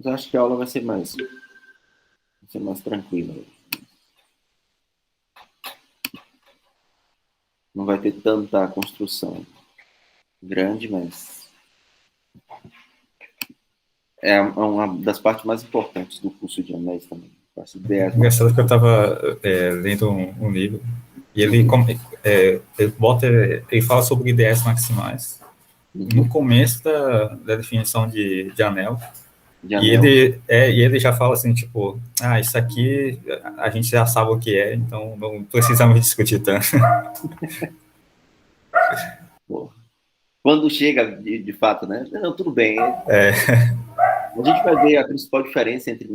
Mas eu acho que a aula vai ser mais tranquila. Não vai ter tanta construção grande, mas é uma das partes mais importantes do curso de anéis também. Engraçado que eu estava lendo um livro e ele fala sobre ideias maximais no Uhum. começo da definição de anel. De E anel. ele já fala assim, tipo, isso aqui a gente já sabe o que é, então não precisamos discutir tanto. Porra. Quando chega, de fato, né? Não, tudo bem. A gente vai ver a principal diferença entre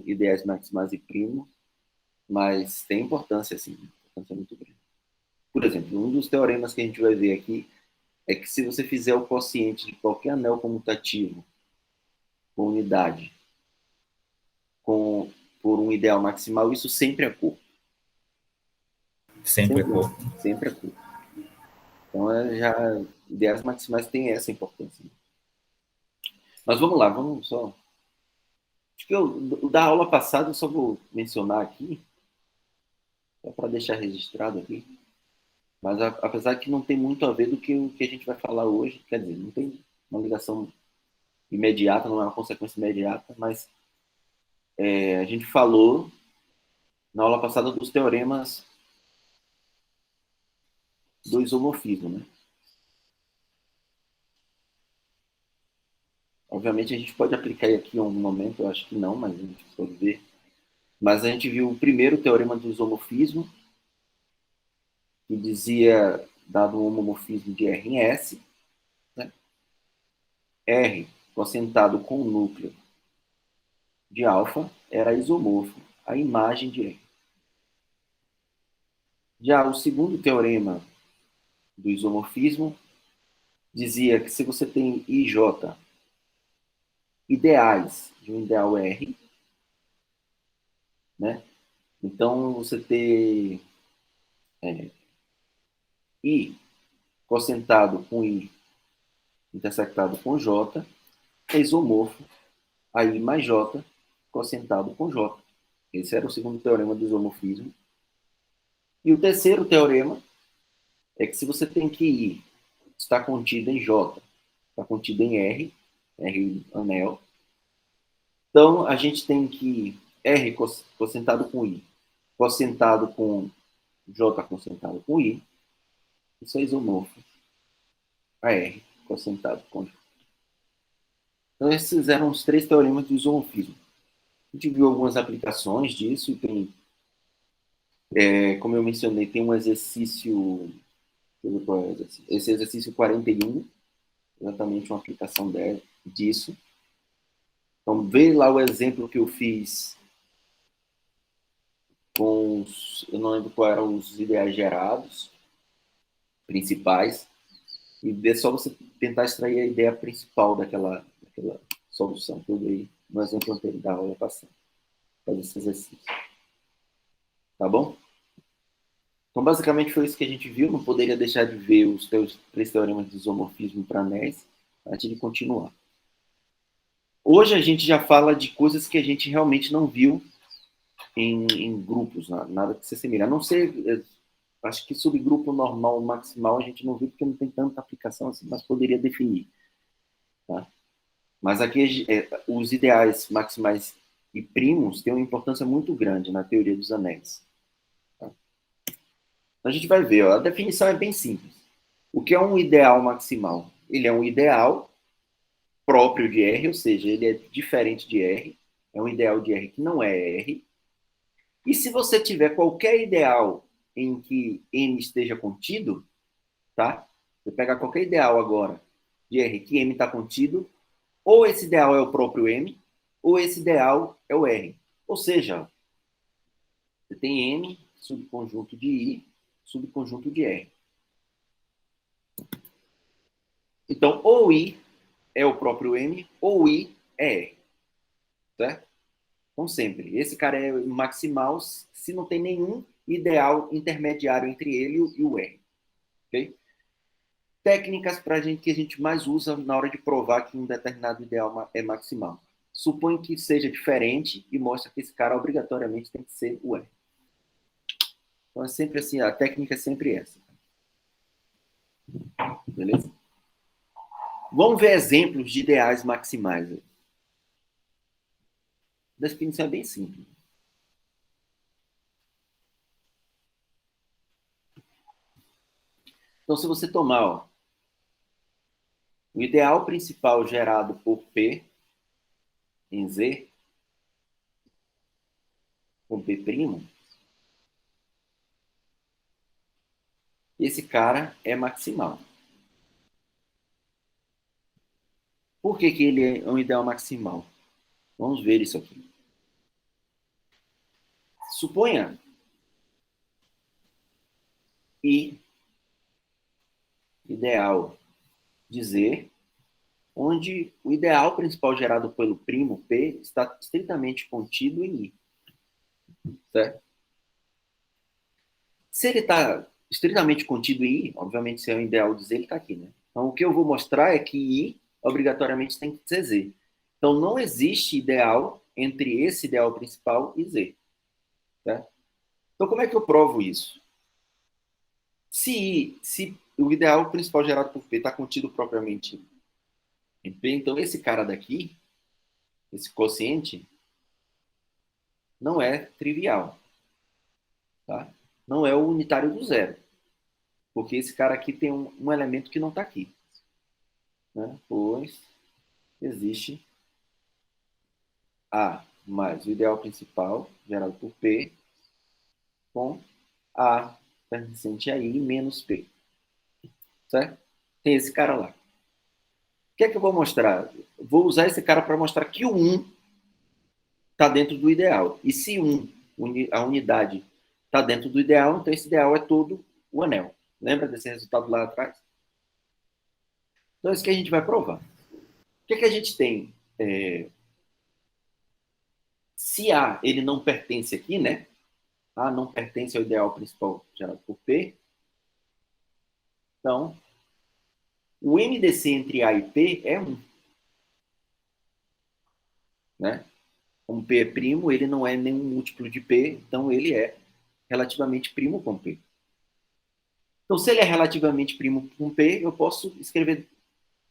ideais maximais e primos, mas tem importância, sim. Importância muito grande. Por exemplo, um dos teoremas que a gente vai ver aqui é que se você fizer o quociente de qualquer anel comutativo com unidade por um ideal maximal, isso sempre é curto. Sempre Sempre, pô. sempre é curto. Então, ideais maximais têm essa importância. Mas vamos lá, vamos só. Acho que o da aula passada eu só vou mencionar aqui, só para deixar registrado aqui. Mas apesar que não tem muito a ver do que o que a gente vai falar hoje, quer dizer, não tem uma ligação imediata, não é uma consequência imediata, mas a gente falou na aula passada dos teoremas do isomorfismo, né? Obviamente a gente pode aplicar aqui em algum momento, eu acho que não, mas a gente pode ver. Mas a gente viu o primeiro teorema do isomorfismo, que dizia, dado um homomorfismo de R em S, né? R cosentado com o núcleo de alfa era isomorfo à imagem de R. Já o segundo teorema do isomorfismo dizia que se você tem IJ ideais de um ideal R, né? Então você ter I cosentado com I intersectado com J é isomorfo a I mais J cosentado com J. Esse era o segundo teorema do isomorfismo. E o terceiro teorema é que se você tem que I está contido em J, está contido em R, R anel, então a gente tem que R cosentado com I, cosentado com J cosentado com I, isso é isomorfo a R cosentado com J. Então esses eram os três teoremas do isomorfismo. A gente viu algumas aplicações disso, e tem, como eu mencionei, tem um exercício, esse exercício 41, exatamente uma aplicação disso. Então, vê lá o exemplo que eu fiz com eu não lembro quais eram os ideais gerados, principais, e é só você tentar extrair a ideia principal daquela solução que eu dei no exemplo anterior da aula passada. Fazer esse exercício. Tá bom? Então, basicamente, foi isso que a gente viu. Não poderia deixar de ver os três teoremas de isomorfismo para anéis antes de continuar. Hoje a gente já fala de coisas que a gente realmente não viu em grupos, nada que se assemelhe. A não ser, acho que subgrupo normal, maximal, a gente não viu porque não tem tanta aplicação assim, mas poderia definir. Tá? Mas aqui os ideais maximais e primos têm uma importância muito grande na teoria dos anéis. Tá? Então a gente vai ver, ó, a definição é bem simples. O que é um ideal maximal? Ele é um ideal próprio de R, ou seja, ele é diferente de R, é um ideal de R que não é R. E se você tiver qualquer ideal em que M esteja contido, tá? Você pega qualquer ideal agora de R que M está contido, ou esse ideal é o próprio M, ou esse ideal é o R. Ou seja, você tem M, subconjunto de I, subconjunto de R. Então, ou I é o próprio M, ou I é R. Certo? Então, sempre. Esse cara é maximal se não tem nenhum ideal intermediário entre ele e o R. Okay? Técnicas que a gente mais usa na hora de provar que um determinado ideal é maximal. supõe que seja diferente e mostra que esse cara obrigatoriamente tem que ser o E. Então é sempre assim, a técnica é sempre essa. Beleza? Vamos ver exemplos de ideais maximais. A definição é bem simples. Então, se você tomar o ideal principal gerado por P em Z, com P', esse cara é maximal. Por que ele é um ideal maximal? Vamos ver isso aqui. Suponha I ideal de Z, onde o ideal principal gerado pelo primo P está estritamente contido em I. Certo? Se ele está estritamente contido em I, obviamente se é o ideal de Z, ele está aqui, né? Então o que eu vou mostrar é que I obrigatoriamente tem que ser Z. Então não existe ideal entre esse ideal principal e Z. Certo? Então como é que eu provo isso? Se o ideal principal gerado por P está contido propriamente em P, então esse cara daqui, esse quociente, não é trivial. Tá? Não é o unitário do zero. Porque esse cara aqui tem um elemento que não está aqui. Né? Pois existe A mais o ideal principal, gerado por P, com A pertencente a I menos P. Certo? Tem esse cara lá. O que é que eu vou mostrar? Vou usar esse cara para mostrar que o 1 está dentro do ideal. E se a unidade está dentro do ideal, então esse ideal é todo o anel. Lembra desse resultado lá atrás? Então, é isso que a gente vai provar. O que é que a gente tem? Se A ele não pertence aqui, né? A não pertence ao ideal principal gerado por P. Então, o MDC entre A e P é 1. Né? Como P é primo, ele não é nenhum múltiplo de P, então ele é relativamente primo com P. Então, se ele é relativamente primo com P, eu posso escrever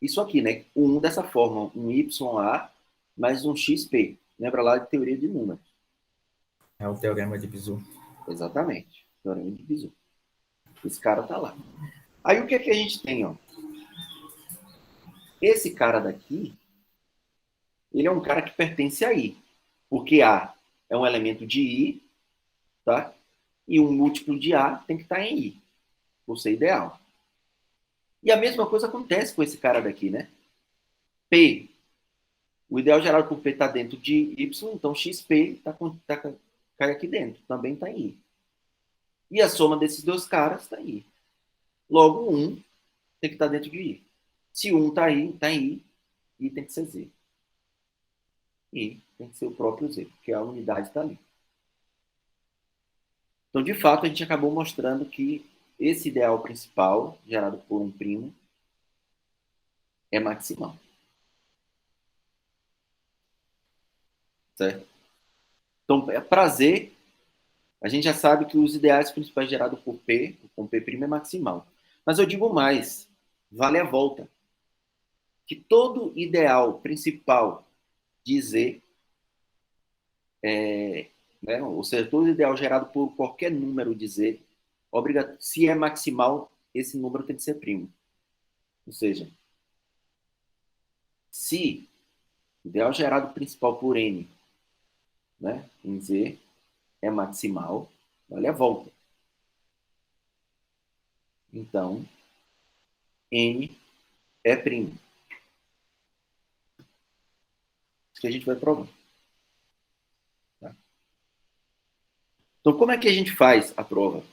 isso aqui, né? O 1 dessa forma, um YA mais um XP. Lembra lá de teoria de números. É o teorema de Bezout. Exatamente. Teorema de Bezout. Esse cara tá lá. Aí o que é que a gente tem, ó? Esse cara daqui, ele é um cara que pertence a I. Porque A é um elemento de I, tá? E um múltiplo de A tem que estar em I, por ser ideal. E a mesma coisa acontece com esse cara daqui, né? P. O ideal gerado por P está dentro de Y, então XP cai aqui dentro, também está em I. E a soma desses dois caras está em I. Logo, 1 tem que estar dentro de I. Se 1 está em I, I tem que ser Z. I tem que ser o próprio Z, porque a unidade está ali. Então, de fato, a gente acabou mostrando que esse ideal principal, gerado por um primo, é maximal. Certo? Então, para Z, a gente já sabe que os ideais principais gerados por P, com P' é maximal. Mas eu digo mais, vale a volta. Que todo ideal principal de Z, né, ou seja, todo ideal gerado por qualquer número de Z, se é maximal, esse número tem que ser primo. Ou seja, se o ideal gerado principal por N, né, em Z, é maximal, vale a volta. Então, N é primo. Isso que a gente vai provar. Tá? Então, como é que a gente faz a prova?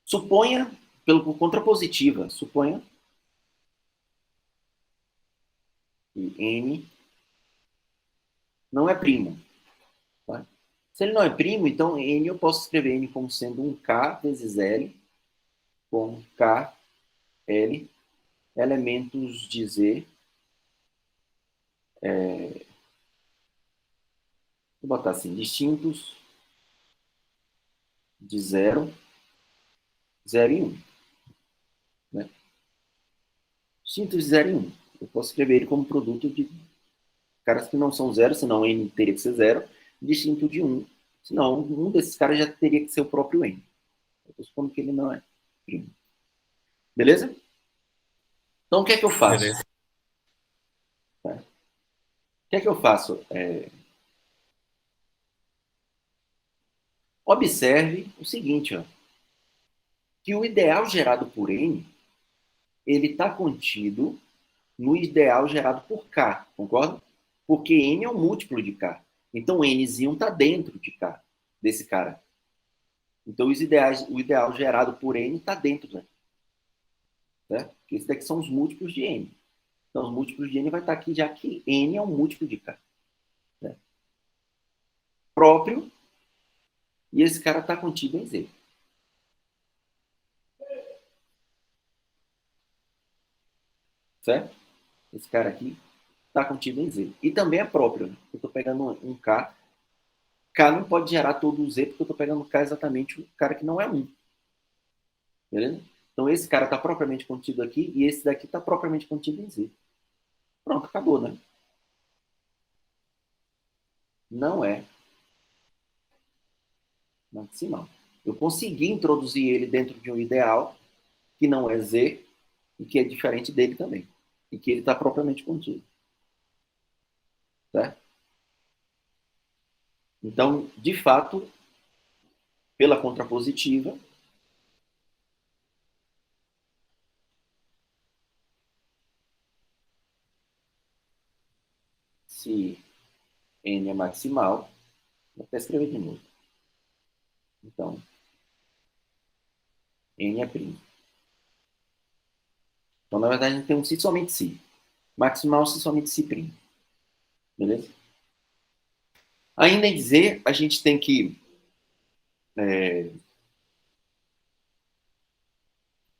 Suponha, por contrapositiva, suponha que N não é primo. Tá? Se ele não é primo, então N eu posso escrever N como sendo um K vezes L, com K, L, elementos de Z, Vou botar assim, distintos de 0, 0 e 1. Né? Distintos de 0 e 1. Eu posso escrever ele como produto de caras que não são 0, senão n teria que ser 0, distinto de 1. Senão, um desses caras já teria que ser o próprio n. Eu estou supondo que ele não é primo. Beleza? Então, o que é que eu faço? Beleza. O que é que eu faço? Observe o seguinte, ó, que o ideal gerado por n, ele está contido no ideal gerado por k, concorda? Porque n é um múltiplo de k. Então, nzinho está dentro de k, desse cara. Então, o ideal gerado por n está dentro, né? Certo? Porque esses daqui são os múltiplos de n. Então, os múltiplos de n vai estar aqui, já que n é um múltiplo de k. Né? Próprio, e esse cara está contido em z. Certo? Esse cara aqui está contido em z. E também é próprio. Né? Eu estou pegando um k. K não pode gerar todo o z, porque eu estou pegando k exatamente o cara que não é 1. Beleza? Então, esse cara está propriamente contido aqui, e esse daqui está propriamente contido em z. Pronto, acabou, né? Não é maximal. Eu consegui introduzir ele dentro de um ideal que não é z e que é diferente dele também. E que ele está propriamente contido. Certo? Então, de fato, pela contrapositiva, se n é maximal, vou até escrever de novo. Então, n é primo. Então, na verdade, a gente tem um se somente se. Maximal se somente se primo. Beleza? Ainda em dizer, a gente tem que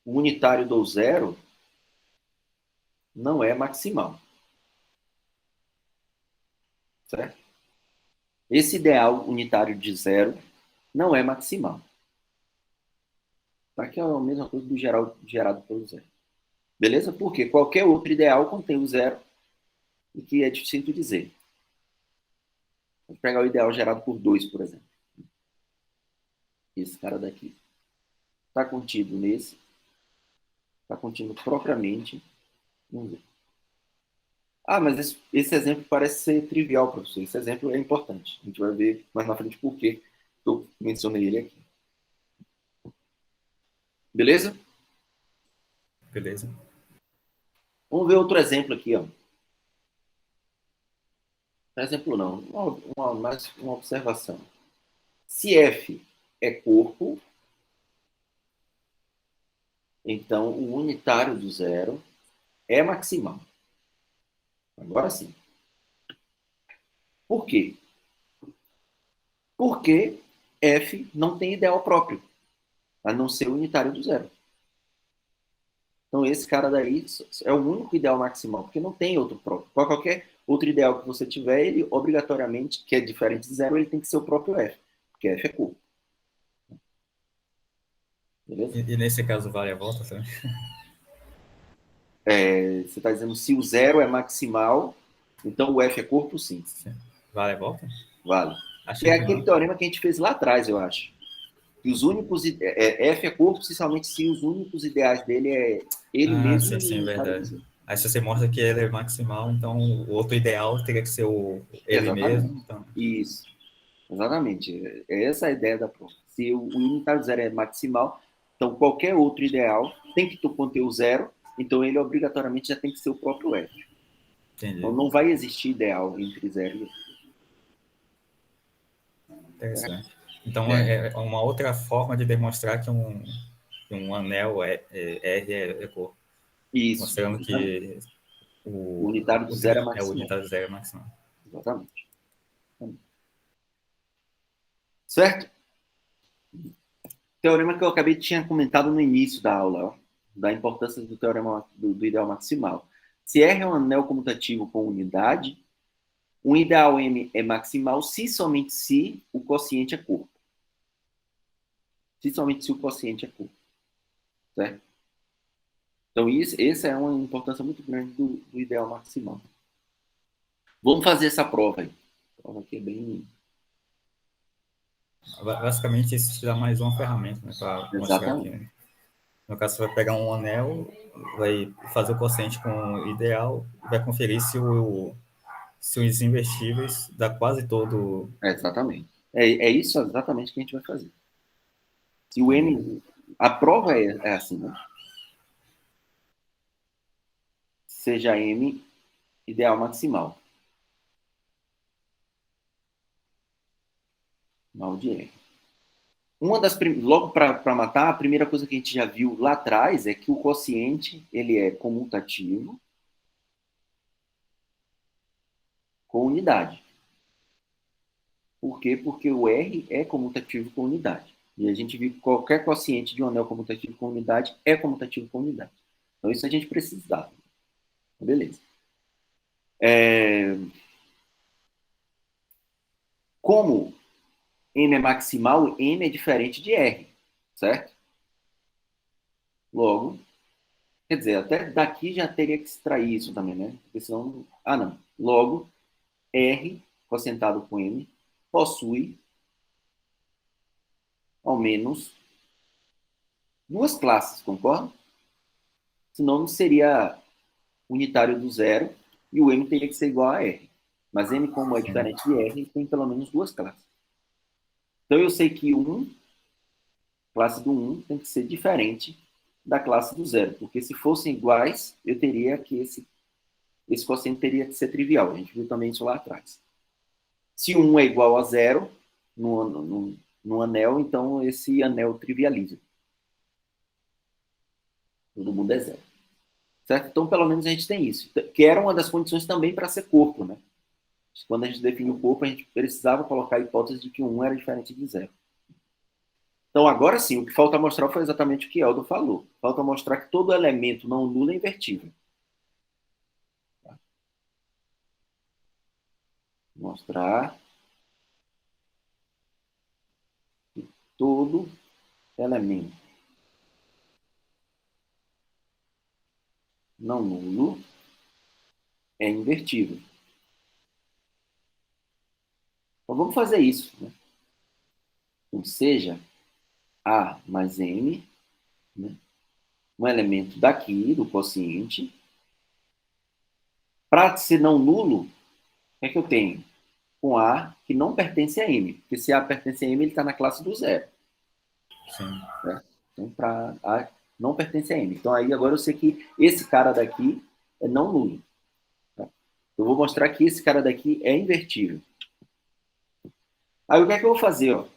o unitário do zero não é maximal. Certo? Esse ideal unitário de zero não é maximal. Aqui é a mesma coisa do geral gerado pelo zero. Beleza? Porque qualquer outro ideal contém o zero e que é distinto de z. Vamos pegar o ideal gerado por 2, por exemplo. Esse cara daqui. Está contido nesse. Está contido propriamente no z. Ah, mas esse exemplo parece ser trivial, professor. Esse exemplo é importante. A gente vai ver mais na frente por que eu mencionei ele aqui. Beleza? Beleza. Vamos ver outro exemplo aqui, ó. Exemplo não, mais uma observação. Se F é corpo, então o unitário do zero é maximal. Agora sim. Por quê? Porque F não tem ideal próprio, a não ser o unitário do zero. Então esse cara daí é o único ideal maximal, porque não tem outro próprio. Qualquer outro ideal que você tiver, ele obrigatoriamente, que é diferente de zero, ele tem que ser o próprio F, porque F é corpo. Beleza? E nesse caso vale a volta também? Você está dizendo se o zero é maximal, então o F é corpo, sim. Vale a volta? Vale. Achei É que aquele não. teorema que a gente fez lá atrás, eu acho. Que os únicos. F é corpo, principalmente se os únicos ideais dele é ele mesmo Sim, e verdade. Aí se você mostra que ele é maximal, então o outro ideal teria que ser ele exatamente. mesmo. Então... Isso. Exatamente. É essa a ideia da prova. Se o unitário zero é maximal, então qualquer outro ideal tem que conter o zero, então ele obrigatoriamente já tem que ser o próprio F. Entendi. Então não vai existir ideal entre zero e F. Interessante. Então é uma outra forma de demonstrar que um anel R é corpo. Isso. Mostrando que O unitário do zero é o maximal. unitário zero é maximal. Exatamente. Certo? Teorema que eu acabei tinha comentado no início da aula, ó, da importância do teorema do ideal maximal. Se R é um anel comutativo com unidade, Um ideal M é maximal se somente se o quociente é curto. Se somente se o quociente é curto. Certo? Então, essa é uma importância muito grande do ideal maximal. Vamos fazer essa prova aí. A prova aqui é bem... Basicamente, isso te dá mais uma ferramenta, né, para mostrar aqui. Exatamente. Né? No caso, você vai pegar um anel, vai fazer o quociente com o ideal, e vai conferir se os invertíveis dá quase todo... Exatamente. É isso exatamente que a gente vai fazer. Se o M... A prova é assim, né? Seja M ideal maximal. Mal de R. Logo para matar, a primeira coisa que a gente já viu lá atrás é que o quociente ele é comutativo com unidade. Por quê? Porque o R é comutativo com unidade. E a gente viu que qualquer quociente de um anel comutativo com unidade é comutativo com unidade. Então, isso a gente precisa. Beleza. Como M é maximal, M é diferente de R, certo? Logo, quer dizer, até daqui já teria que extrair isso também, né? Porque senão... Ah, não. Logo, R, quocientado com M, possui ao menos duas classes, concorda? Senão não seria unitário do zero e o M teria que ser igual a R. Mas M, como é diferente de R, tem pelo menos duas classes. Então eu sei que classe do 1 tem que ser diferente da classe do zero, porque se fossem iguais, eu teria que esse quociente teria que ser trivial. A gente viu também isso lá atrás. Se 1 é igual a zero no anel, então esse anel trivializa. Todo mundo é zero. Certo? Então, pelo menos a gente tem isso. Que era uma das condições também para ser corpo, né? Quando a gente define o corpo, a gente precisava colocar a hipótese de que o 1 era diferente de zero. Então, agora sim, o que falta mostrar foi exatamente o que Aldo falou. Falta mostrar que todo elemento não nulo é invertível. Mostrar que todo elemento não nulo é invertível. Então, vamos fazer isso. Né? Ou seja, A mais M, né? Um elemento daqui, do quociente. Para ser não nulo, o que é que eu tenho? Com A que não pertence a M. Porque se A pertence a M, ele está na classe do zero. Sim. Né? Então, para A não pertence a M. Então, aí agora eu sei que esse cara daqui é não nulo. Tá? Eu vou mostrar que esse cara daqui é invertível. Aí o que é que eu vou fazer? Ó?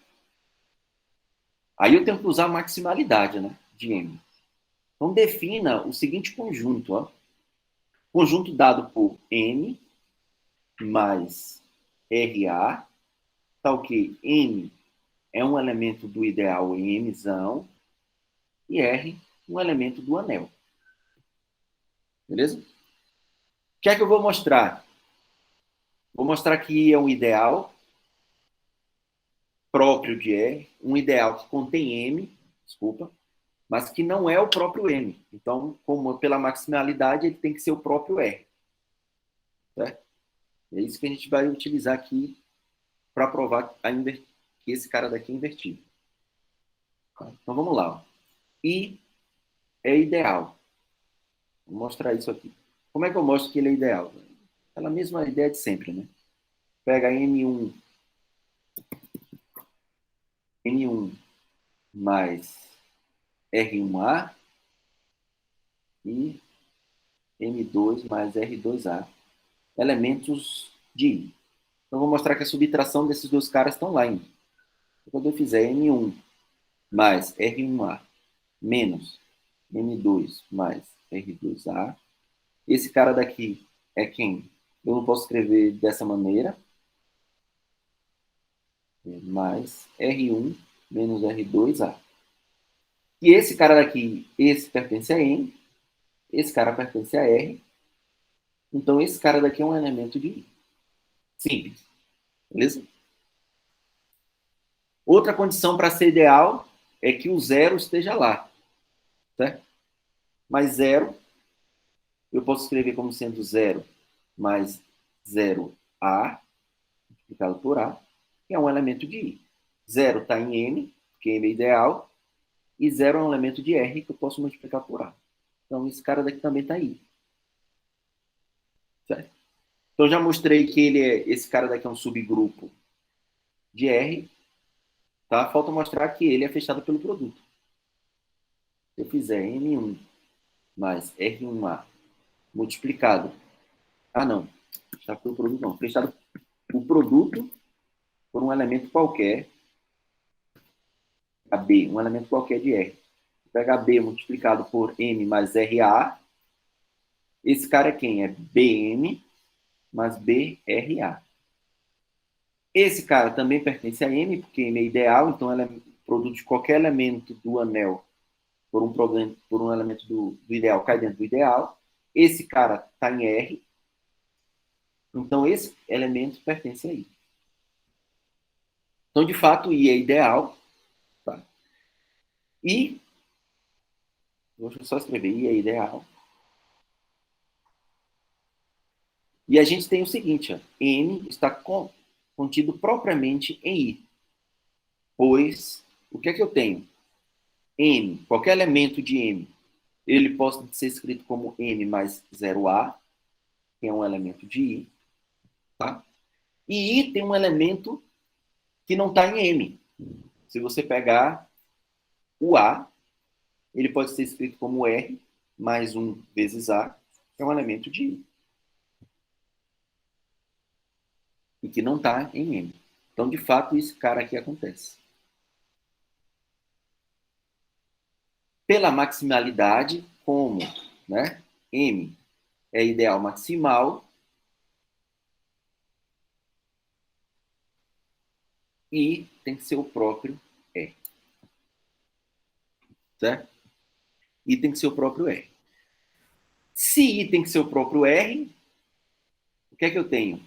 Aí eu tenho que usar a maximalidade, né, de M. Então, defina o seguinte conjunto. Ó. Conjunto dado por M mais RA, tal que M é um elemento do ideal Mzão e R um elemento do anel. Beleza? O que é que eu vou mostrar? Vou mostrar que é um ideal próprio de R, um ideal que contém M, desculpa, mas que não é o próprio M. Então, como pela maximalidade, ele tem que ser o próprio R. Certo? É isso que a gente vai utilizar aqui para provar que esse cara daqui é invertido. Então, vamos lá. Ó. I é ideal. Vou mostrar isso aqui. Como é que eu mostro que ele é ideal? Aquela mesma ideia de sempre, né? Pega N1 mais R1A e M2 mais R2A. Elementos de I. Então, vou mostrar que a subtração desses dois caras estão lá ainda. Quando eu fizer M1 mais R1A menos M2 mais R2A, esse cara daqui é quem? Eu não posso escrever dessa maneira. Mais R1 menos R2A. E esse cara daqui, esse pertence a N, esse cara pertence a R. Então, esse cara daqui é um elemento de I. Simples. Beleza? Outra condição para ser ideal é que o zero esteja lá. Certo? Mas zero, eu posso escrever como sendo zero mais 0A, multiplicado por A, que é um elemento de I. Zero está em M, porque M é ideal, e zero é um elemento de R que eu posso multiplicar por A. Então, esse cara daqui também está aí. Certo? Então, já mostrei que esse cara daqui é um subgrupo de R. Tá? Falta mostrar que ele é fechado pelo produto. Se eu fizer M1 mais R1A multiplicado... Ah, não. Fechado pelo produto, não. Fechado o produto por um elemento qualquer, a B, um elemento qualquer de R. Pega B multiplicado por M mais RA. Esse cara é quem? É BM mais BRA. Esse cara também pertence a M, porque M é ideal, então ela é produto de qualquer elemento do anel por um elemento do ideal, cai dentro do ideal. Esse cara está em R, então esse elemento pertence a I. Então, de fato, I é ideal. Tá? I, vou só escrever, I é ideal. E a gente tem o seguinte, ó, N está contido propriamente em I. Pois, o que é que eu tenho? M, qualquer elemento de M, ele pode ser escrito como M mais 0A, que é um elemento de I. Tá? E I tem um elemento que não está em M. Se você pegar o A, ele pode ser escrito como R mais 1 vezes A, que é um elemento de I. E que não está em M. Então, de fato, esse cara aqui acontece. Pela maximalidade, como, né? M é ideal maximal e tem que ser o próprio R. Certo? I tem que ser o próprio R. Se I tem que ser o próprio R, o que é que eu tenho?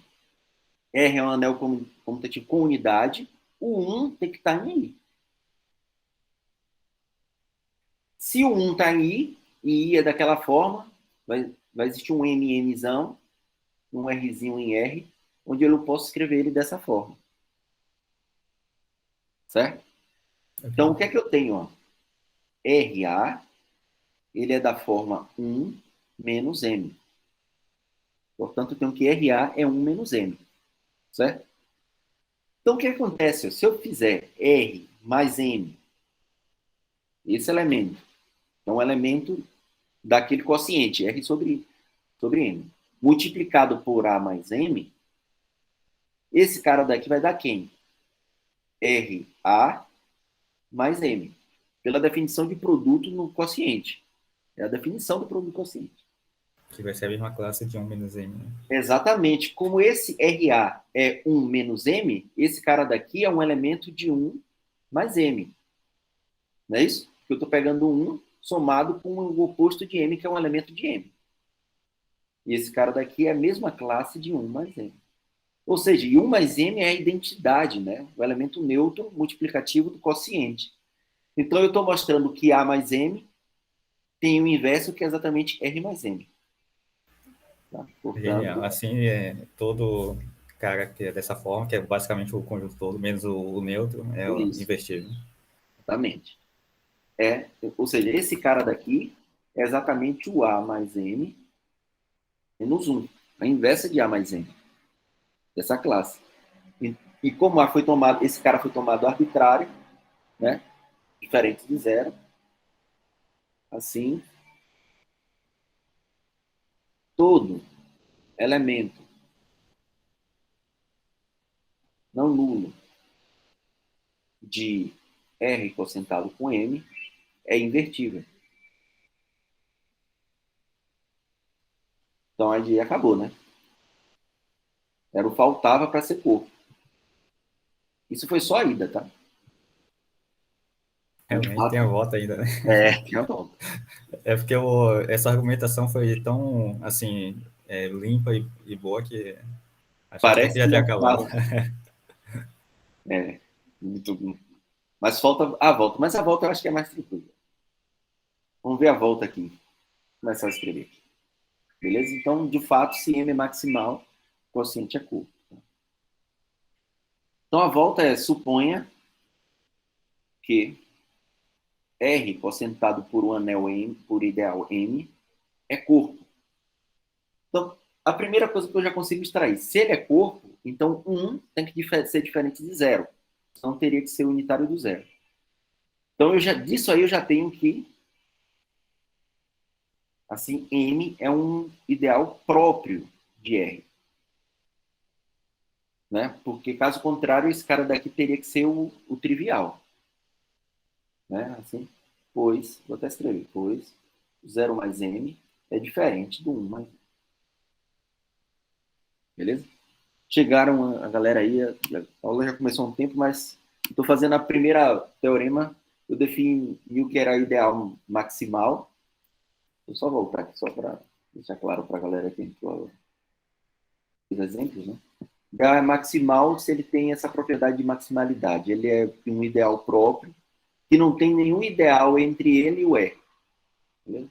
R é um anel comutativo com unidade, o 1 tem que estar em I. Se o 1 está em I, e I é daquela forma, vai existir um MMzão, um Rzinho em R, onde eu posso escrever ele dessa forma. Certo? Okay. Então, o que é que eu tenho? Ó? RA, ele é da forma 1 menos M. Portanto, eu tenho que RA é 1 menos M. Certo? Então, o que acontece? Se eu fizer R mais M, esse elemento, é um elemento daquele quociente, R sobre M, multiplicado por A mais M, esse cara daqui vai dar quem? RA mais M. Pela definição de produto no quociente. É a definição do produto quociente. Que vai ser a mesma classe de 1 menos M. Né? Exatamente. Como esse RA é 1 menos M, esse cara daqui é um elemento de 1 mais M. Não é isso? Porque eu estou pegando 1 somado com o oposto de M, que é um elemento de M. E esse cara daqui é a mesma classe de 1 mais M. Ou seja, e 1 mais M é a identidade, né? O elemento neutro multiplicativo do quociente. Então, eu estou mostrando que A mais M tem o inverso, que é exatamente R mais M. Tá? Portanto, assim, todo caractere dessa forma, que é basicamente o conjunto todo, menos o neutro, é o invertível. Exatamente. Ou seja, esse cara daqui é exatamente o A mais M menos 1. A inversa de A mais M. Dessa classe. E como A foi tomado, esse cara foi tomado arbitrário, né? Diferente de zero. Assim, todo elemento não nulo de R cosentado com M é invertível. Então, aí acabou, né? Era o faltava para ser corpo. Isso foi só a ida, tá? Realmente tem a volta ainda, né? Tem a volta. É porque essa argumentação foi tão, assim, limpa e boa que Achei até que Parece já que tinha não acabado. fala. É, muito. Mas falta a volta. Mas a volta eu acho que é mais tranquila. Vamos ver a volta aqui. Vou começar a escrever aqui. Beleza? Então, de fato, se M é maximal, o quociente é curto. Então, a volta é: suponha que R, quocientado por um anel M, por ideal M, é corpo. Então, a primeira coisa que eu já consigo extrair, se ele é corpo, então 1 tem que ser diferente de 0. Então, teria que ser unitário do 0. Então, disso aí eu já tenho que, assim, M é um ideal próprio de R. Né? Porque, caso contrário, esse cara daqui teria que ser o trivial. Né? Assim, pois, vou até escrever, pois 0 mais M é diferente do 1 mais M. Beleza? Chegaram a galera aí, a aula já começou há um tempo, mas estou fazendo a primeira teorema, eu defini o que era ideal maximal. Vou só voltar aqui, só para deixar claro para a galera que entrou os exemplos, né? Ideal é maximal se ele tem essa propriedade de maximalidade. Ele é um ideal próprio, que não tem nenhum ideal entre ele e o E. Beleza?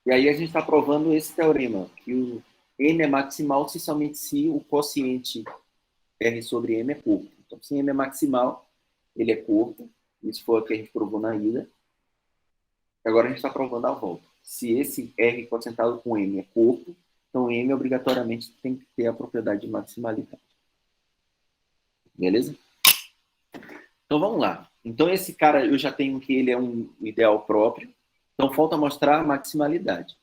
E aí a gente está provando esse teorema, que o M é maximal se somente se o quociente R sobre M é curto. Então, se M é maximal, ele é curto. Isso foi o que a gente provou na ida. Agora a gente está provando a volta. Se esse R quocientado com M é curto, então M obrigatoriamente tem que ter a propriedade de maximalidade. Beleza? Então vamos lá. Então esse cara, eu já tenho que ele é um ideal próprio. Então falta mostrar a maximalidade.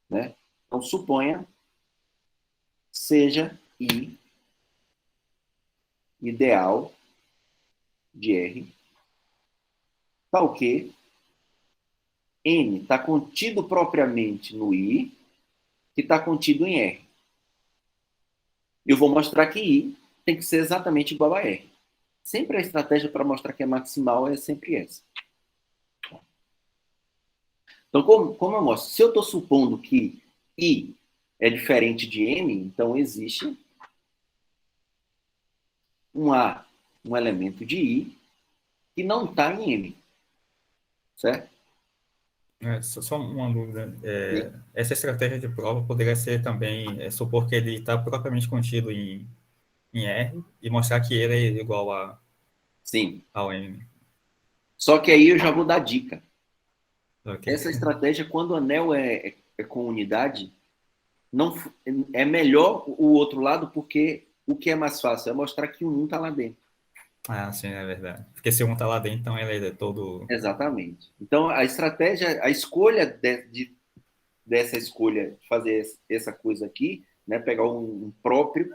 Né? Então suponha seja I ideal de R, tal que N está contido propriamente no I, que está contido em R. Eu vou mostrar que I tem que ser exatamente igual a R. Sempre a estratégia para mostrar que é maximal é sempre essa. Então, como eu mostro? Se eu estou supondo que I é diferente de M, então existe um elemento de I que não está em M. Certo? Só uma dúvida. Essa estratégia de prova poderia ser também supor que ele está propriamente contido em R e mostrar que ele é igual Sim. ao M. Só que aí eu já vou dar dica. Okay. Essa estratégia, quando o anel é com unidade, não é melhor o outro lado, porque o que é mais fácil é mostrar que o 1 está lá dentro. Ah, sim, é verdade. Porque se um está lá dentro, então ele é todo. Exatamente. Então, a estratégia, a escolha dessa escolha, de fazer essa coisa aqui, né, pegar um próprio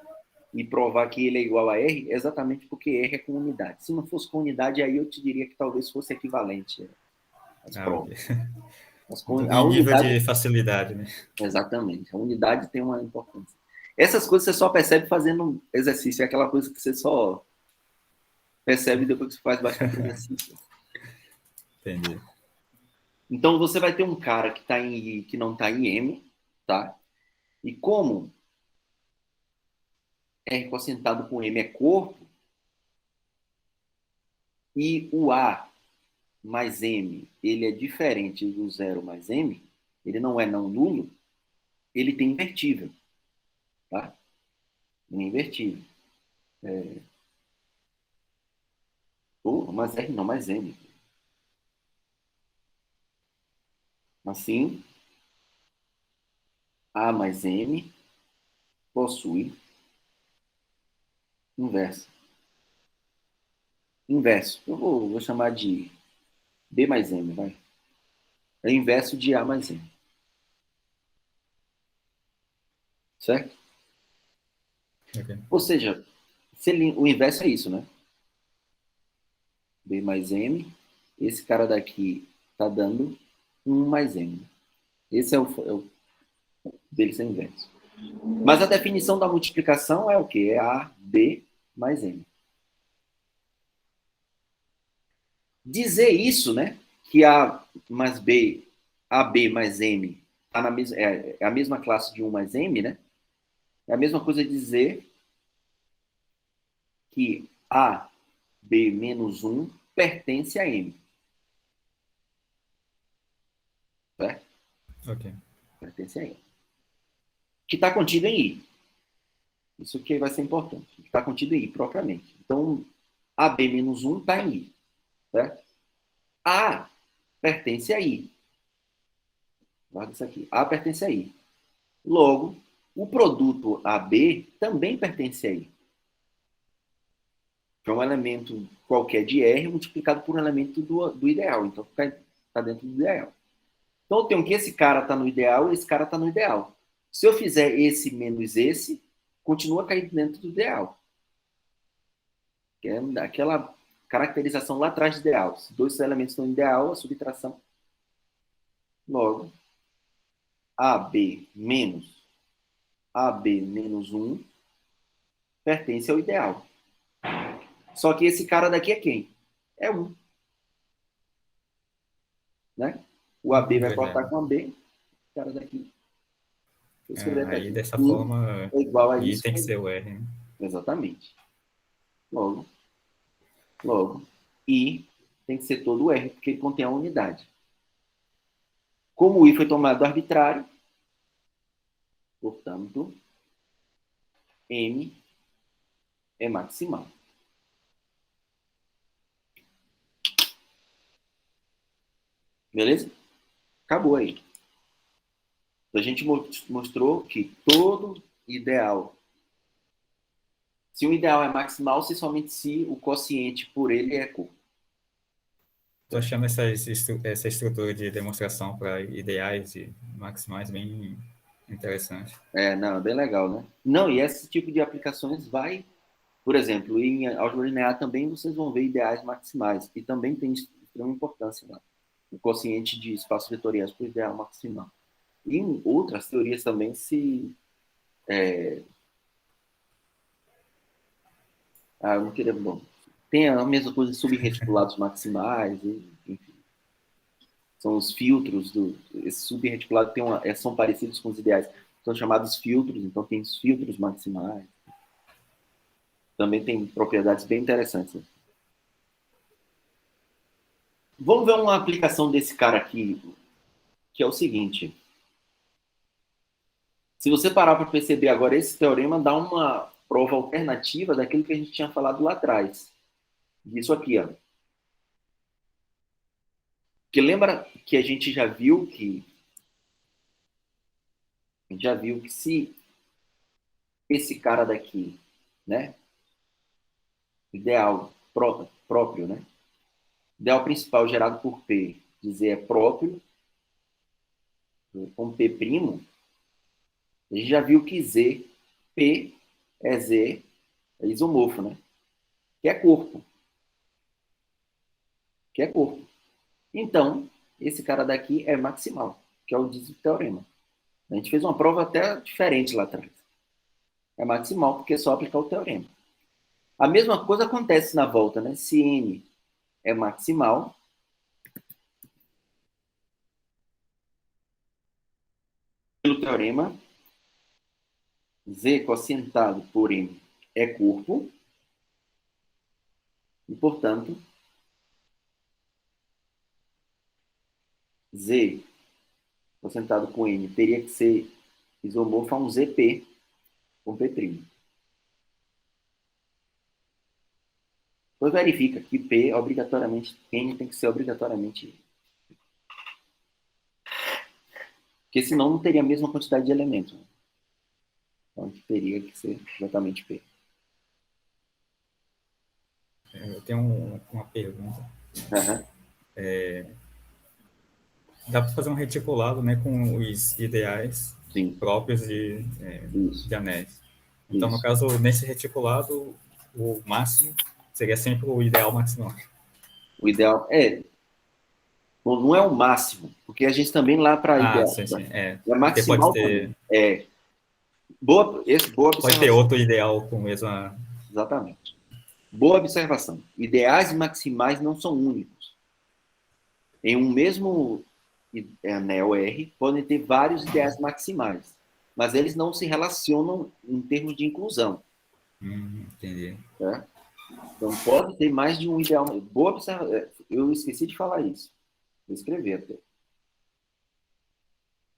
e provar que ele é igual a R, é exatamente porque R é com unidade. Se não fosse com unidade, aí eu te diria que talvez fosse equivalente às Ah, provas. ok. Mas a Em nível unidade, de facilidade, né? exatamente, a unidade tem uma importância. Essas coisas você só percebe fazendo exercício, é aquela coisa que você só percebe depois que você faz bastante exercício. Entendi. Então você vai ter um cara que não está em M, tá? E como R quocientado com M é corpo, e o A mais M ele é diferente do 0 mais M, ele não é não nulo, ele tem invertível. Tá? Invertível. Mais R não, mais M. Assim, A mais M possui inverso. Inverso. Eu vou chamar de B mais M, vai. É inverso de A mais M. Certo? Okay. Ou seja, o inverso é isso, né? B mais M. Esse cara daqui está dando 1 mais M. Esse é o dele ser inverso. Mas a definição da multiplicação é o quê? É A, B mais M. Dizer isso, né? Que A mais B, AB mais M é a mesma classe de 1 mais M, né? É a mesma coisa dizer que A, B menos 1 pertence a M. Certo? Ok. Pertence a M. Que está contido em I. Isso que vai ser importante. Está contido em I, propriamente. Então, AB menos 1 está em I. Certo? A pertence a I. Guarda isso aqui. A pertence a I. Logo, o produto AB também pertence a I. Que é um elemento qualquer de R multiplicado por um elemento do ideal. Então, está dentro do ideal. Então, eu tenho que esse cara está no ideal e esse cara está no ideal. Se eu fizer esse menos esse, continua caindo dentro do ideal. Que é aquela caracterização lá atrás do ideal. Se dois elementos estão no ideal, a subtração. Logo, AB menos AB menos 1 pertence ao ideal. Só que esse cara daqui é quem? É 1. Né? O AB vai cortar com AB. O cara daqui. Aí, dessa 1 forma, é igual a I isso. tem que ser o R, né? Exatamente. Logo, I tem que ser todo o R, porque ele contém a unidade. Como o I foi tomado arbitrário, portanto, M é maximal. Beleza? Acabou aí. A gente mostrou que todo ideal, se o ideal é maximal, se somente se o quociente por ele é curto. Estou achando essa estrutura de demonstração para ideais e maximais bem interessante. Não, é bem legal, né? Não, e esse tipo de aplicações vai, por exemplo, em álgebra linear também vocês vão ver ideais maximais, que também tem extrema importância lá. O quociente de espaços vetoriais para o ideal maximal. E em outras teorias também eu não queria... Bom, tem a mesma coisa de subreticulados maximais, enfim. São os filtros esse subreticulado são parecidos com os ideais. São chamados filtros, então tem os filtros maximais. Também tem propriedades bem interessantes. Vamos ver uma aplicação desse cara aqui, que é o seguinte. Se você parar para perceber agora, esse teorema dá uma prova alternativa daquilo que a gente tinha falado lá atrás. Isso aqui, ó. Porque lembra que a gente já viu que se esse cara daqui, né, ideal próprio, né, ideal principal gerado por P, dizer é próprio, com P', a gente já viu que Z, P é Z, é isomorfo, né, que é corpo. Então, esse cara daqui é maximal, que é o diz o teorema. A gente fez uma prova até diferente lá atrás. É maximal porque é só aplicar o teorema. A mesma coisa acontece na volta, né? Se N é maximal, pelo teorema, Z quocientado por M é corpo, e, portanto, Z quocientado com M teria que ser isomorfo a um ZP com P'. Depois verifica que P obrigatoriamente, N tem que ser obrigatoriamente. Porque senão não teria a mesma quantidade de elementos. Então teria que ser exatamente P. Eu tenho uma pergunta. Uhum. Dá para fazer um reticulado, né, com os ideais Sim. próprios de anéis. Então, Isso. no caso, nesse reticulado, o máximo seria sempre o ideal maximal. O ideal bom, não é o máximo, porque a gente também lá para ideal. Sim. É maximal pode ter, também. Boa observação. Pode ter outro ideal com a mesma... Exatamente. Boa observação. Ideais maximais não são únicos. Em um mesmo anel R podem ter vários ideais maximais, mas eles não se relacionam em termos de inclusão. Entendi. Tá? Então, pode ter mais de um ideal. Boa observação. Eu esqueci de falar isso. Vou escrever até.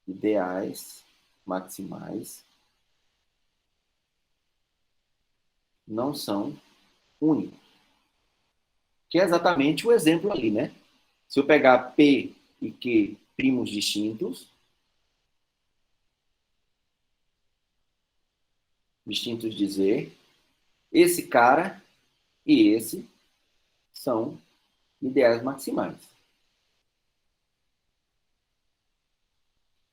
Ideais maximais não são únicos. Que é exatamente o exemplo ali, né? Se eu pegar P e Q primos distintos de Z, esse cara e esse são ideais maximais.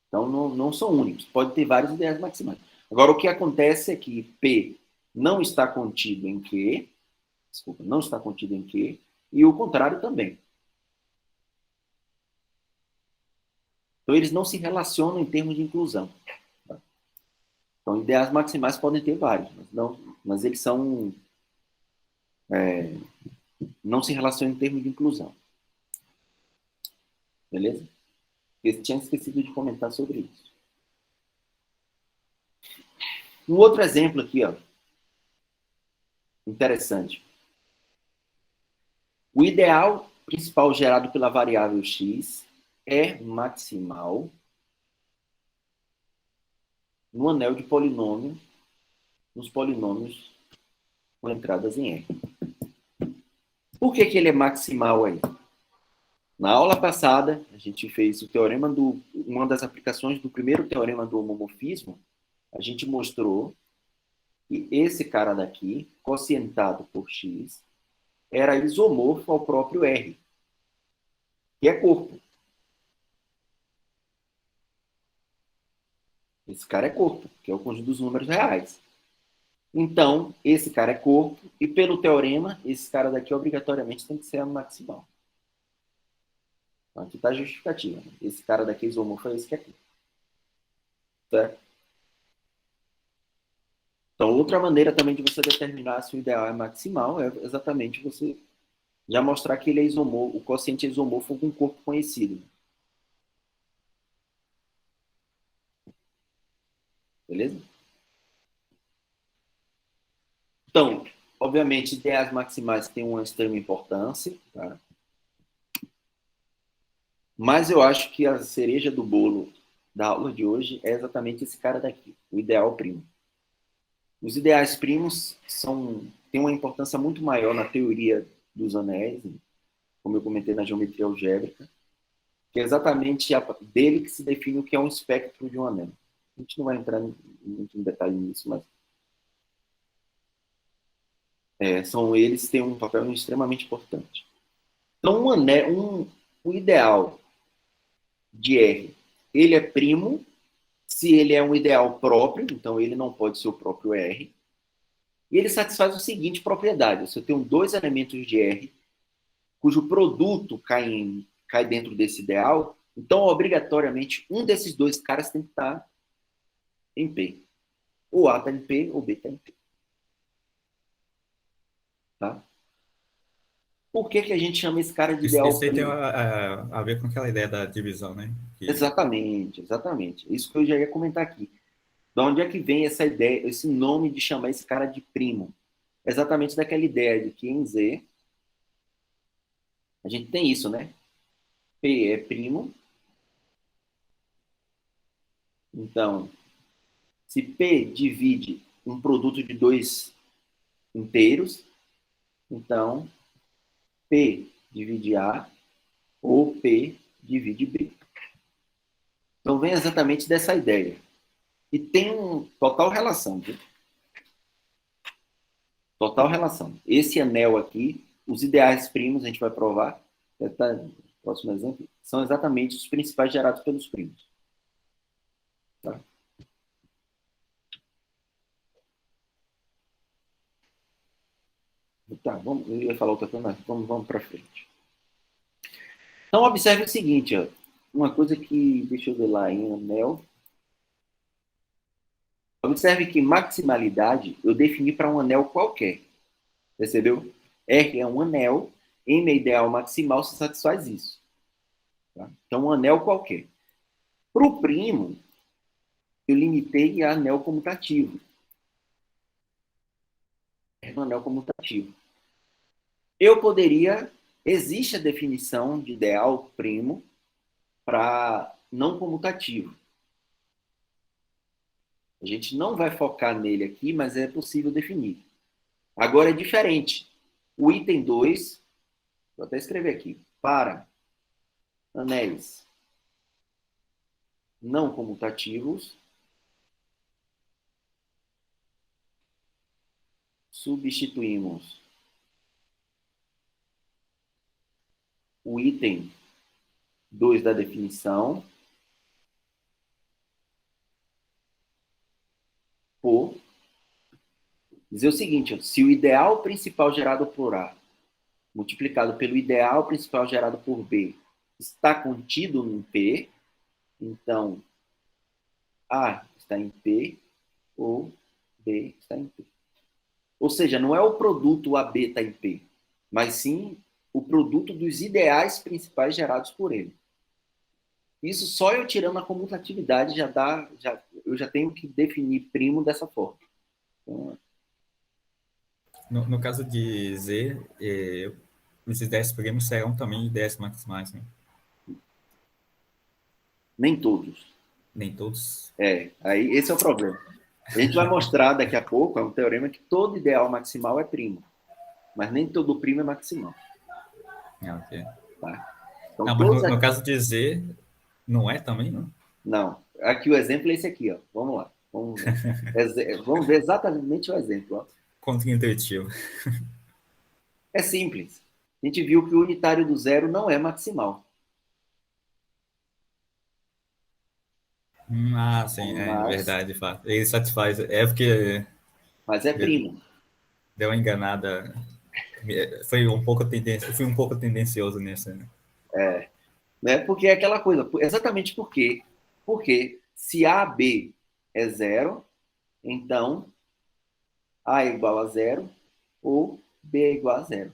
Então, não são únicos. Pode ter vários ideais maximais. Agora, o que acontece é que P não está contido em Q, não está contido em Q, e o contrário também. Então, eles não se relacionam em termos de inclusão. Tá? Então, ideais maximais podem ter vários, mas eles são... não se relacionam em termos de inclusão. Beleza? Eu tinha esquecido de comentar sobre isso. Um outro exemplo aqui, ó. Interessante. O ideal principal gerado pela variável x é maximal no anel de polinômio, nos polinômios com entradas em R. Por que ele é maximal aí? Na aula passada, a gente fez o teorema uma das aplicações do primeiro teorema do homomorfismo. A gente mostrou que esse cara daqui, quocientado por x, era isomorfo ao próprio R, que é corpo. Esse cara é corpo, que é o conjunto dos números reais. Então, esse cara é corpo, e pelo teorema, esse cara daqui obrigatoriamente tem que ser a maximal. Então, aqui está a justificativa. Né? Esse cara daqui isomorfo é esse que é corpo. Certo? Então, outra maneira também de você determinar se o ideal é maximal é exatamente você já mostrar que ele é isomorfo, o quociente é isomorfo com um corpo conhecido. Beleza? Então, obviamente, ideais maximais têm uma extrema importância, tá? Mas eu acho que a cereja do bolo da aula de hoje é exatamente esse cara daqui, o ideal primo. Os ideais primos têm uma importância muito maior na teoria dos anéis, como eu comentei na geometria algébrica, que é exatamente dele que se define o que é um espectro de um anel. A gente não vai entrar muito em detalhe nisso, mas eles que têm um papel extremamente importante. Então, o ideal de R, ele é primo se ele é um ideal próprio, então ele não pode ser o próprio R, e ele satisfaz a seguinte propriedade: se eu tenho dois elementos de R, cujo produto cai dentro desse ideal, então, obrigatoriamente, um desses dois caras tem que estar em P. Ou A está em P, ou B está em P. Tá? Por que a gente chama esse cara de ideal Isso aí tem primo? a ver com aquela ideia da divisão, né? Exatamente. Isso que eu já ia comentar aqui. De onde é que vem essa ideia, esse nome de chamar esse cara de primo? Exatamente daquela ideia de que em Z a gente tem isso, né? P é primo. Então, se P divide um produto de dois inteiros, então P divide A ou P divide B. Então, vem exatamente dessa ideia. E tem uma total relação, viu? Total relação. Esse anel aqui, os ideais primos, a gente vai provar, próximo exemplo, são exatamente os principais gerados pelos primos. Tá? Tá, eu ia falar outra coisa, mas vamos para frente. Então, observe o seguinte, ó, uma coisa que, deixa eu ver lá em anel. Observe que maximalidade eu defini para um anel qualquer. Percebeu? R é um anel, M é ideal maximal, se satisfaz isso. Tá? Então, um anel qualquer. Para o primo, eu limitei a anel comutativo. É um anel comutativo. Eu poderia... Existe a definição de ideal primo para não comutativo. A gente não vai focar nele aqui, mas é possível definir. Agora é diferente. O item 2, vou até escrever aqui, para anéis não comutativos, substituímos o item 2 da definição por dizer o seguinte: se o ideal principal gerado por A multiplicado pelo ideal principal gerado por B está contido em P, então A está em P ou B está em P. Ou seja, não é o produto AB está em P, mas sim o produto dos ideais principais gerados por ele. Isso só eu tirando a comutatividade eu já tenho que definir primo dessa forma. Então, No caso de Z, esses 10 primos serão também 10 maximais, né? nem todos. Nem todos. Aí esse é o problema. A gente vai mostrar daqui a pouco, é um teorema que todo ideal maximal é primo, mas nem todo primo é maximal. Ok. Tá? Então, Não, mas no caso de Z, não é também, não? Não, aqui o exemplo é esse aqui, ó. Vamos lá. Vamos ver exatamente o exemplo. Ó. Contra-intuitivo. É simples. A gente viu que o unitário do zero não é maximal. Sim, é Mas, verdade, de fato. Ele satisfaz. É porque mas é primo. deu uma enganada. Fui um pouco tendencioso nesse, né? Né? Porque é aquela coisa. Exatamente por quê? Porque se AB é zero, então A é igual a zero ou B é igual a zero.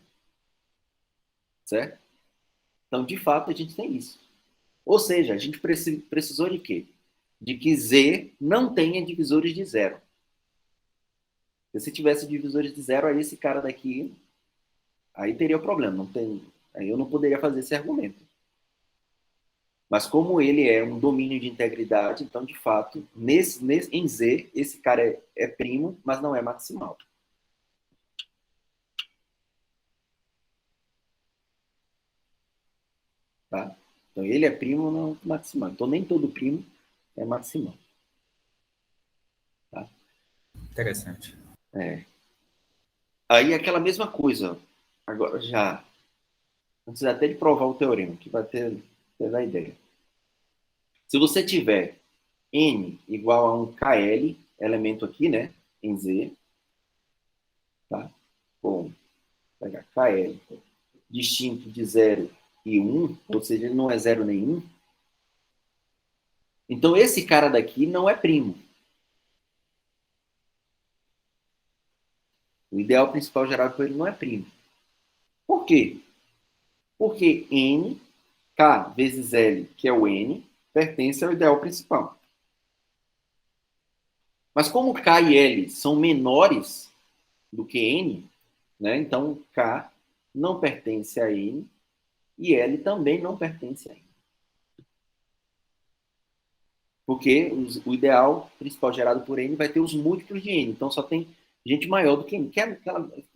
Certo? Então, de fato, a gente tem isso. Ou seja, a gente precisou de quê? De que Z não tenha divisores de zero. Se tivesse divisores de zero, aí esse cara daqui, aí teria o problema. Não tem, aí eu não poderia fazer esse argumento. Mas como ele é um domínio de integridade, então, de fato, em Z, esse cara é primo, mas não é maximal. Tá? Então, ele é primo, não maximal. Então, nem todo primo é maximal. Tá? Interessante. É. Aí, aquela mesma coisa. Agora, já, antes até de provar o teorema, que vai ter a ideia. Se você tiver N igual a um KL, elemento aqui, né? Em Z, tá? Bom, pegar KL distinto de 0 e 1, ou seja, ele não é 0 nem 1. Então, esse cara daqui não é primo. O ideal principal gerado por ele não é primo. Por quê? Porque N, K vezes L, que é o N, pertence ao ideal principal. Mas como K e L são menores do que N, né? Então K não pertence a N e L também não pertence a N. Porque o ideal principal gerado por N vai ter os múltiplos de N. Então só tem gente maior do que N.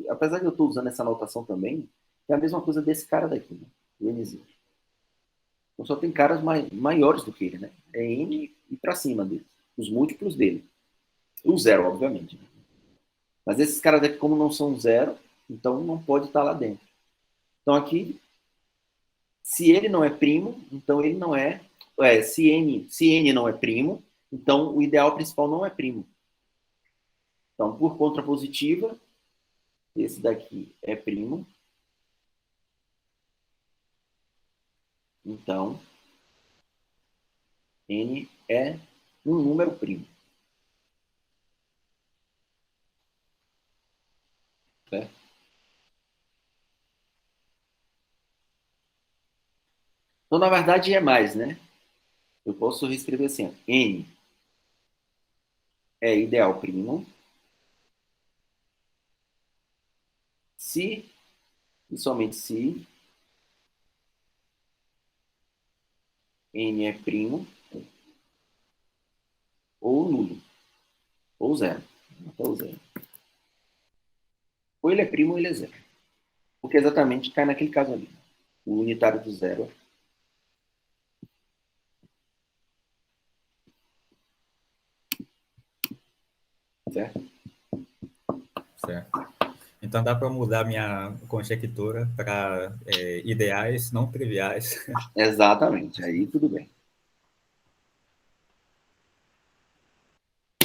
Apesar de eu estar usando essa anotação também, é a mesma coisa desse cara daqui, né? O Nzinho. Então só tem caras maiores do que ele, né? É N e para cima dele. Os múltiplos dele. O zero, obviamente. Mas esses caras daqui, como não são zero, então não pode estar lá dentro. Então aqui, se ele não é primo, então ele não é. Se N não é primo, então o ideal principal não é primo. Então, por contrapositiva, esse daqui é primo. Então, N é um número primo. Certo? Então, na verdade, é mais, né? Eu posso reescrever assim, ó. N é ideal primo se e somente se N é primo ou nulo, ou zero. Até o zero. Ou ele é primo ou ele é zero. Porque exatamente cai naquele caso ali. O unitário do zero. Certo? Certo. Então dá para mudar minha conjectura para ideais não triviais. Exatamente. Aí tudo bem.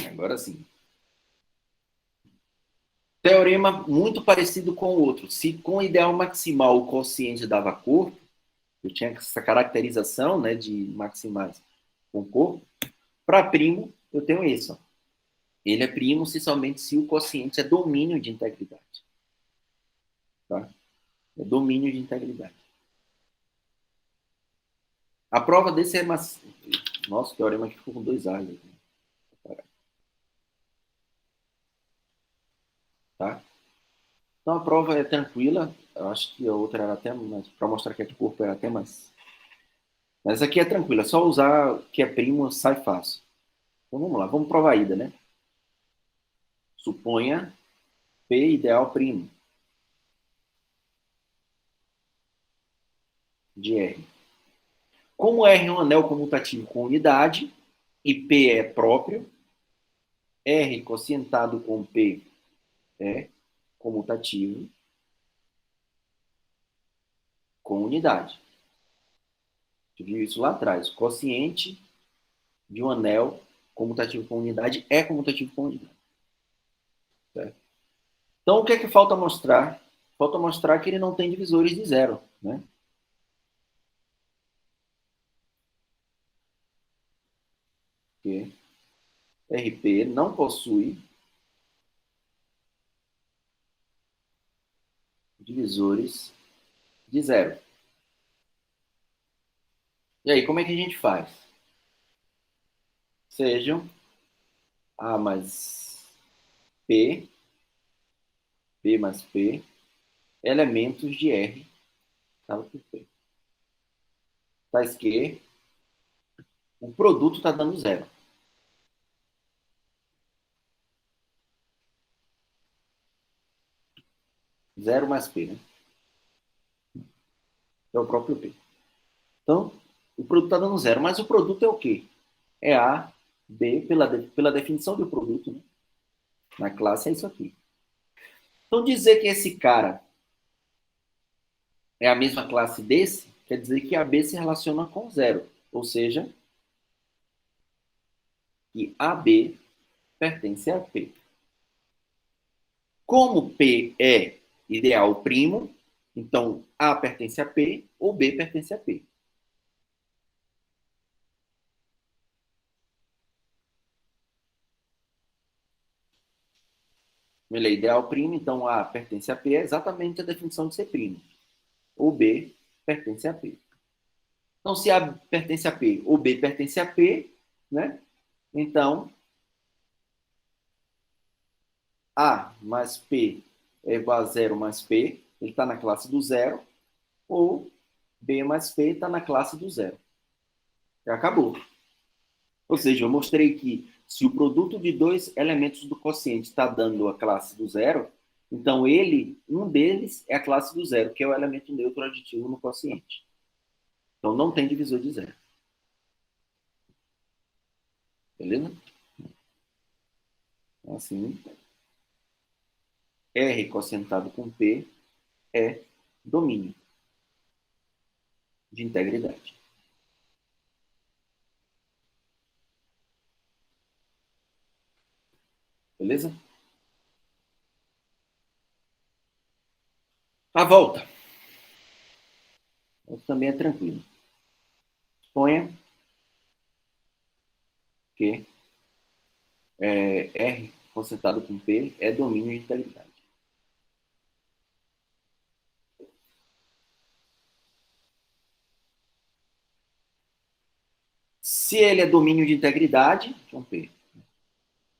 Agora sim. Teorema muito parecido com o outro. Se com o ideal maximal o quociente dava corpo, eu tinha essa caracterização, né, de maximais com corpo. Para primo, eu tenho isso. Ó. Ele é primo se somente se o quociente é domínio de integridade. Tá? É domínio de integridade. A prova desse é... Nossa, o teorema aqui ficou com 2 A's. Tá? Então a prova é tranquila. Eu acho que a outra era até mais... Para mostrar que aqui o corpo era até mais... Mas aqui é tranquila. É só usar o que é primo, sai fácil. Então vamos lá. Vamos provar a ida, né? Suponha P ideal primo de R. Como R é um anel comutativo com unidade e P é próprio, R quocientado com P é comutativo com unidade. Você viu isso lá atrás. O quociente de um anel comutativo com unidade é comutativo com unidade. Certo? Então, o que é que falta mostrar? Falta mostrar que ele não tem divisores de zero. Né? Porque RP não possui divisores de zero. E aí, como é que a gente faz? Sejam A mais P, P mais P, elementos de R, tá? Tais que o produto está dando zero. Zero mais P, né? É o próprio P. Então, o produto está dando zero. Mas o produto é o quê? É A, B, pela definição do produto, né? Na classe é isso aqui. Então, dizer que esse cara é a mesma classe desse, quer dizer que a B se relaciona com zero. Ou seja, que AB pertence a P. Como P é ideal primo, então A pertence a P ou B pertence a P. Ele é ideal primo, então A pertence a P é exatamente a definição de ser primo. Ou B pertence a P. Então, se A pertence a P ou B pertence a P, né? Então, A mais P é igual a 0 mais P, ele está na classe do zero, ou B mais P está na classe do zero. Já acabou. Ou seja, eu mostrei que se o produto de dois elementos do quociente está dando a classe do zero, então um deles é a classe do zero, que é o elemento neutro aditivo no quociente. Então não tem divisor de zero. Beleza? Então, assim, R quocientado com P é domínio de integridade. Beleza? A volta. Isso também é tranquilo. Suponha que R quocientado com P é domínio de integridade. Se ele é domínio de integridade, então P.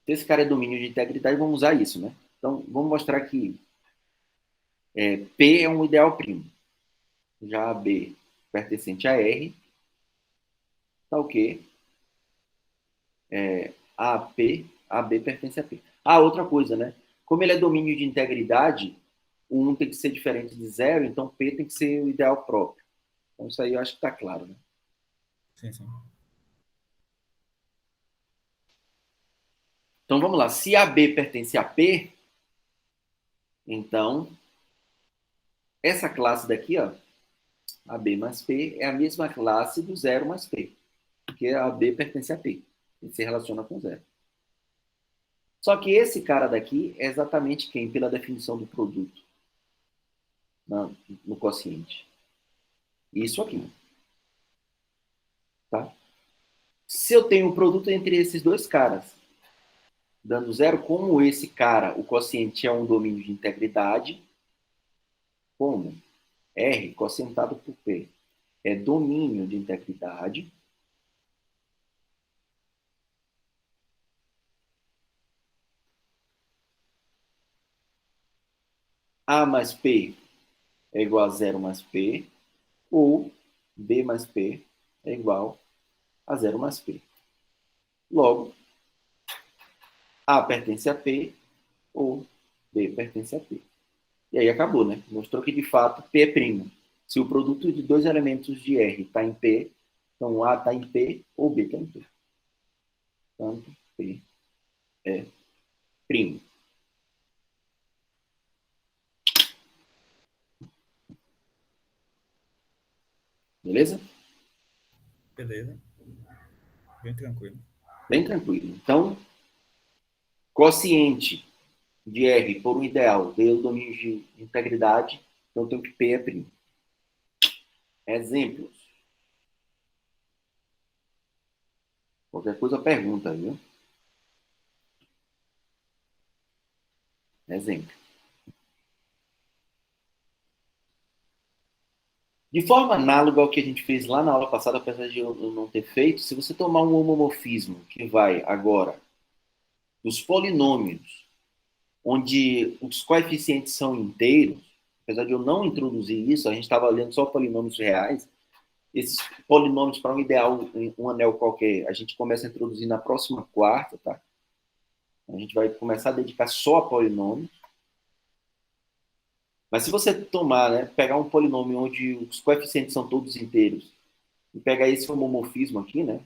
Se esse cara é domínio de integridade, vamos usar isso, né? Então, vamos mostrar que P é um ideal primo. Já B pertencente a R, tá o quê? AB pertence a P. Outra coisa, né? Como ele é domínio de integridade, o 1 tem que ser diferente de 0, então P tem que ser o ideal próprio. Então, isso aí eu acho que está claro, né? Sim, sim. Então, vamos lá. Se AB pertence a P, então, essa classe daqui, ó, AB mais P, é a mesma classe do 0 mais P, porque a AB pertence a P. Ele se relaciona com 0. Só que esse cara daqui é exatamente quem, pela definição do produto no quociente? Isso aqui. Tá? Se eu tenho um produto entre esses dois caras, dando 0, como esse cara, o quociente é um domínio de integridade, como R, quocientado por P, é domínio de integridade, A mais P é igual a 0 mais P, ou B mais P é igual a 0 mais P. Logo, A pertence a P, ou B pertence a P. E aí acabou, né? Mostrou que, de fato, P é primo. Se o produto de dois elementos de R está em P, então A está em P ou B está em P. Portanto, P é primo. Beleza? Beleza. Bem tranquilo. Bem tranquilo. Então, quociente de R por um ideal deu domínio de integridade, então eu tenho que P é primo. Exemplos. Qualquer coisa, pergunta, viu? Exemplo. De forma análoga ao que a gente fez lá na aula passada, apesar de eu não ter feito, se você tomar um homomorfismo que vai agora dos polinômios, onde os coeficientes são inteiros, apesar de eu não introduzir isso, a gente estava lendo só polinômios reais, esses polinômios para um ideal, um anel qualquer, a gente começa a introduzir na próxima quarta, tá? A gente vai começar a dedicar só a polinômios. Mas se você tomar, né, pegar um polinômio onde os coeficientes são todos inteiros, e pegar esse homomorfismo aqui, né?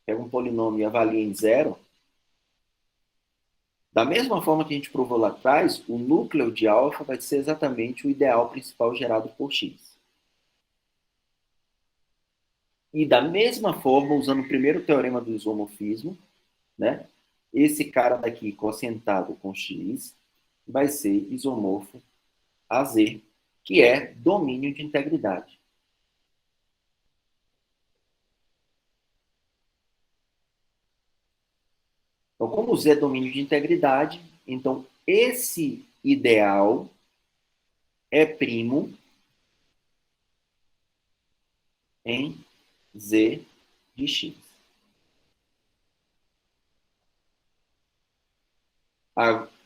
Pega um polinômio e avalia em 0, da mesma forma que a gente provou lá atrás, o núcleo de alfa vai ser exatamente o ideal principal gerado por x. E da mesma forma, usando o primeiro teorema do isomorfismo, né, esse cara daqui, quocientado com x, vai ser isomorfo a Z, que é domínio de integridade. Então, como Z é domínio de integridade, então esse ideal é primo em Z de x.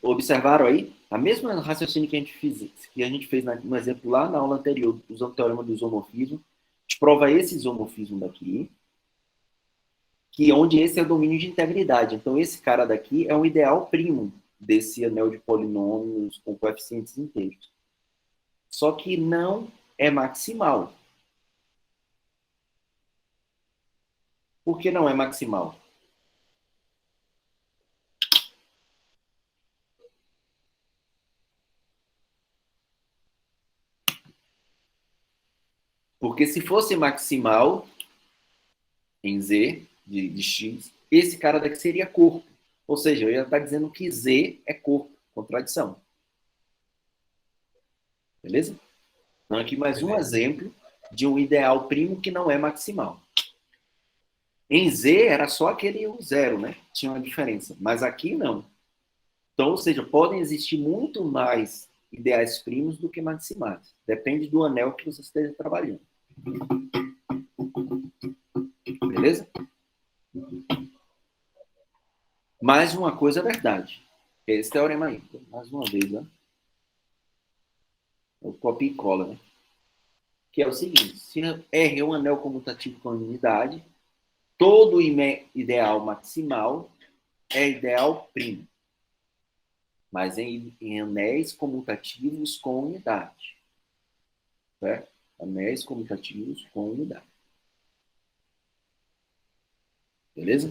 Observaram aí? A mesma raciocínio que a gente fez no exemplo lá na aula anterior, usando o teorema do isomorfismo, a gente prova esse isomorfismo daqui, que é onde esse é o domínio de integridade. Então, esse cara daqui é um ideal primo desse anel de polinômios com coeficientes inteiros. Só que não é maximal. Por que não é maximal? Porque se fosse maximal em Z de x, esse cara daqui seria corpo. Ou seja, eu ia estar dizendo que Z é corpo. Contradição. Beleza? Então, aqui mais um exemplo de um ideal primo que não é maximal. Em Z era só aquele zero, né? Tinha uma diferença. Mas aqui não. Então, ou seja, podem existir muito mais ideais primos do que maximais. Depende do anel que você esteja trabalhando. Beleza? Mais uma coisa é verdade. Esse teorema aí, mais uma vez, né? O copia e cola, né? Que é o seguinte: se R é um anel comutativo com unidade, todo ideal maximal é ideal primo, mas em anéis comutativos com unidade. Certo? Anéis comutativos com unidade. Beleza?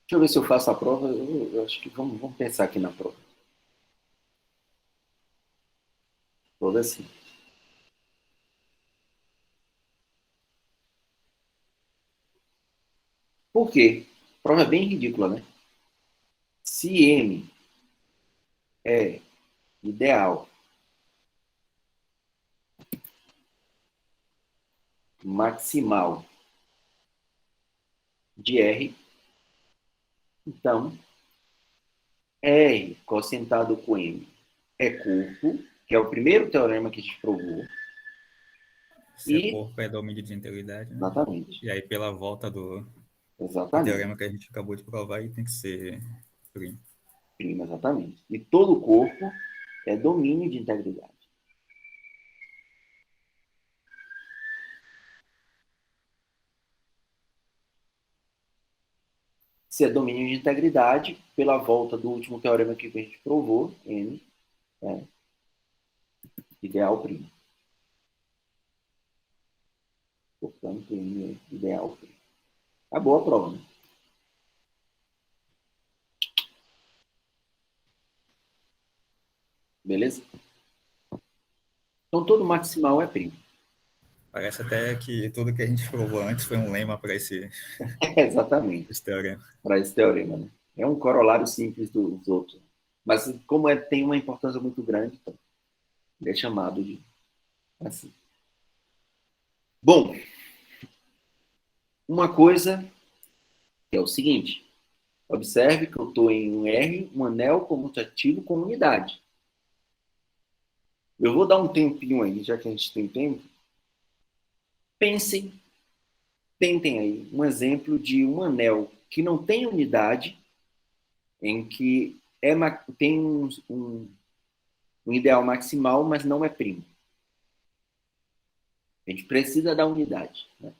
Deixa eu ver se eu faço a prova. Eu acho que vamos pensar aqui na prova. Toda assim. Por quê? A prova é bem ridícula, né? Se M é ideal maximal de R, então R cosentado com M é corpo, que é o primeiro teorema que a gente provou. Se é corpo, é domínio de integridade, né? Exatamente. E aí, pela volta do teorema que a gente acabou de provar, aí tem que ser primo. Primo, exatamente. E todo corpo é domínio de integridade. Se é domínio de integridade, pela volta do último teorema que a gente provou, N é ideal primo. Portanto, N é ideal primo. Acabou a prova, né? Beleza? Então, todo maximal é primo. Parece até que tudo que a gente provou antes foi um lema para esse Exatamente. teorema. Para esse teorema, né? É um corolário simples dos outros. Mas, como tem uma importância muito grande, então, ele é chamado de assim. Bom, uma coisa é o seguinte: observe que eu estou em um R, um anel comutativo com unidade. Eu vou dar um tempinho aí, já que a gente tem tempo. Pensem, tentem aí um exemplo de um anel que não tem unidade, em que tem um ideal maximal, mas não é primo. A gente precisa da unidade. Né?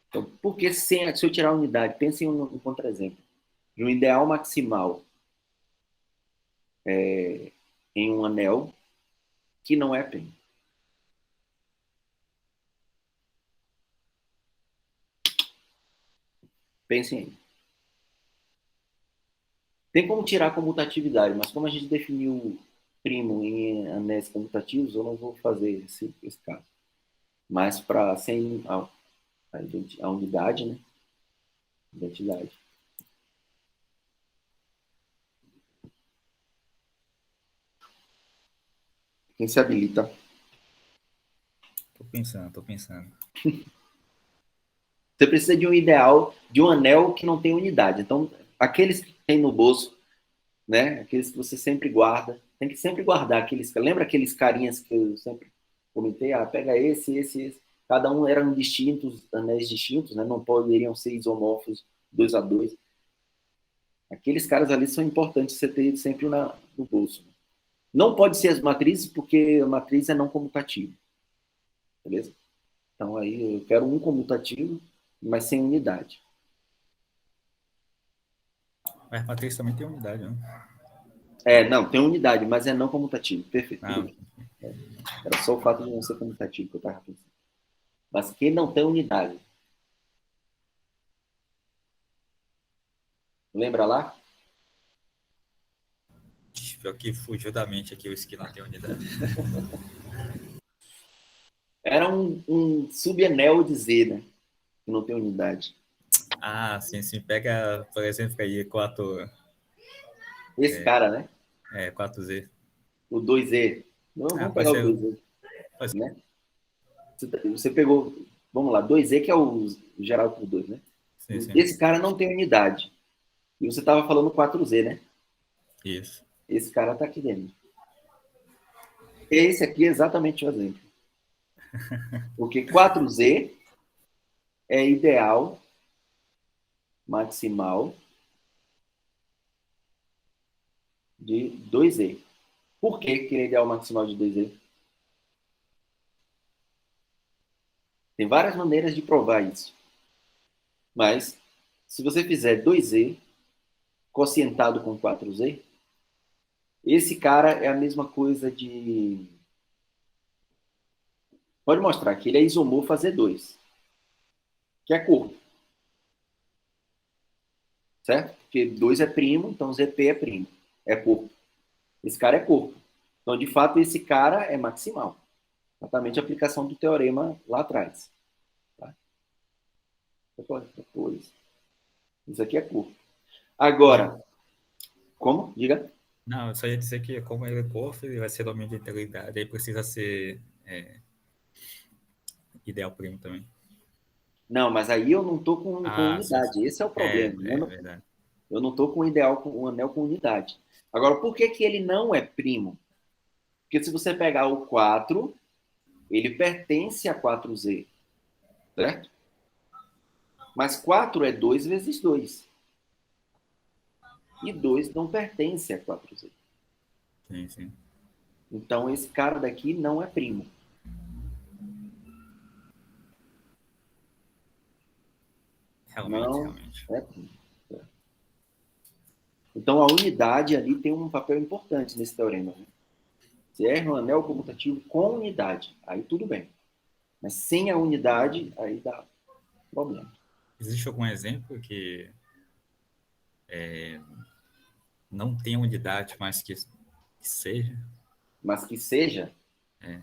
Então, porque se eu tirar a unidade, pense em um contra-exemplo. De um ideal maximal em um anel que não é primo. Pensem aí. Tem como tirar a comutatividade, mas como a gente definiu primo em anéis comutativos, eu não vou fazer esse caso. Mas para sem a unidade, né? Identidade. Quem se habilita? Tô pensando. Você precisa de um ideal, de um anel que não tem unidade. Então, aqueles que tem no bolso, né? Aqueles que você sempre guarda, tem que sempre guardar aqueles. Lembra aqueles carinhas que eu sempre comentei? Ah, pega esse. Cada um eram distintos, anéis distintos, né? Não poderiam ser isomorfos 2 a 2. Aqueles caras ali são importantes você ter sempre no bolso. Não pode ser as matrizes, porque a matriz é não comutativa. Beleza? Então aí eu quero um comutativo, mas sem unidade. Mas a matriz também tem unidade, né? Não, tem unidade, mas é não comutativo. Perfeito. Ah, Era só o fato de não ser comutativo que eu estava pensando. Mas que não tem unidade. Lembra lá? pior que fugiu da mente aqui o que não tem unidade. Era um subanel de Z, né? Que não tem unidade. Ah, sim. Pega, por exemplo, aí 4, Esse cara, né? 4Z. O 2Z. Não, Ah, vamos pode pegar o ser. 2Z. Pode ser. Né? Você pegou, vamos lá, 2Z, que é o geral por 2, né? Sim. Esse cara não tem unidade. E você estava falando 4Z, né? Isso. Esse cara está aqui dentro. Esse aqui é exatamente o exemplo. Porque 4z é ideal maximal de 2z. Por que é ideal maximal de 2z? Tem várias maneiras de provar isso. Mas, se você fizer 2z quocientado com 4z, esse cara é a mesma coisa de... Pode mostrar que ele é isomorfo a Z2, que é curto. Certo? Porque 2 é primo, então ZP é primo. É curto. Esse cara é curto. Então, de fato, esse cara é maximal. Exatamente a aplicação do teorema lá atrás. Tá? Depois. Isso aqui é curto. Agora, como? Diga. Não, eu só ia dizer que como ele é corpo, ele vai ser domínio de integridade, aí precisa ser ideal primo também. Não, mas aí eu não estou com Ah, sim, sim. unidade. Esse é o problema. É verdade. Eu não estou com ideal, com um anel com unidade. Agora, por que ele não é primo? Porque se você pegar o 4, ele pertence a 4z, certo? Mas 4 é 2 vezes 2. E 2 não pertence a 4z. Sim, sim. Então, esse cara daqui não é primo. Realmente, Não realmente. é primo. Então, a unidade ali tem um papel importante nesse teorema. Né? Se erra um anel comutativo com unidade, aí tudo bem. Mas sem a unidade, aí dá problema. Existe algum exemplo que não tenha unidade, mas que seja? Mas que seja, É.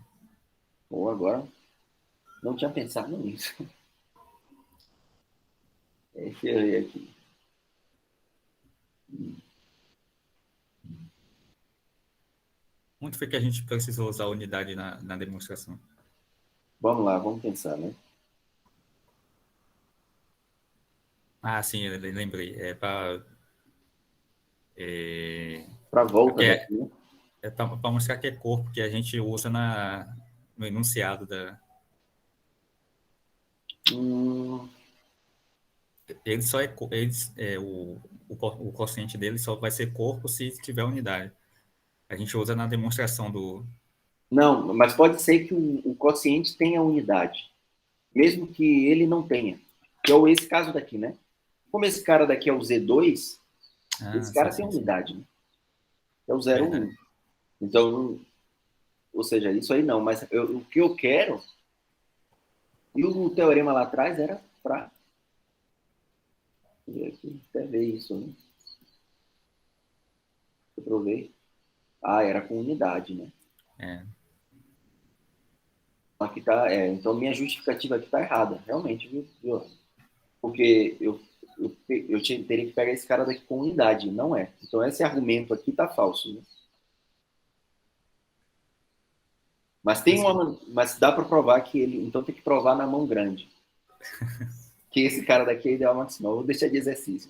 ou agora, não tinha pensado nisso. Deixa eu ver aqui. Onde foi que a gente precisou usar a unidade na demonstração? Vamos lá, vamos pensar, né? Ah, sim, eu lembrei. É para Para volta porque daqui, né? é para mostrar que é corpo que a gente usa no enunciado da. Hum, Ele só é, o quociente dele só vai ser corpo se tiver unidade. A gente usa na demonstração do. não, mas pode ser que o quociente tenha unidade, mesmo que ele não tenha. Que é esse caso daqui, né? Como esse cara daqui é o Z2, Ah, esse sim, cara tem sim, sim. unidade, né? É o 0,1. Verdade. Então, ou seja, isso aí não. Mas o que eu quero, e o teorema lá atrás era para... Até ver isso, né? Eu provei. Ah, era com unidade, né? É. Aqui tá, então minha justificativa aqui tá errada, realmente, viu? Porque eu teria que pegar esse cara daqui com unidade, não é. Então esse argumento aqui tá falso, né? Mas dá para provar que ele, então tem que provar na mão grande, que esse cara daqui é ideal maximal. Vou deixar de exercício.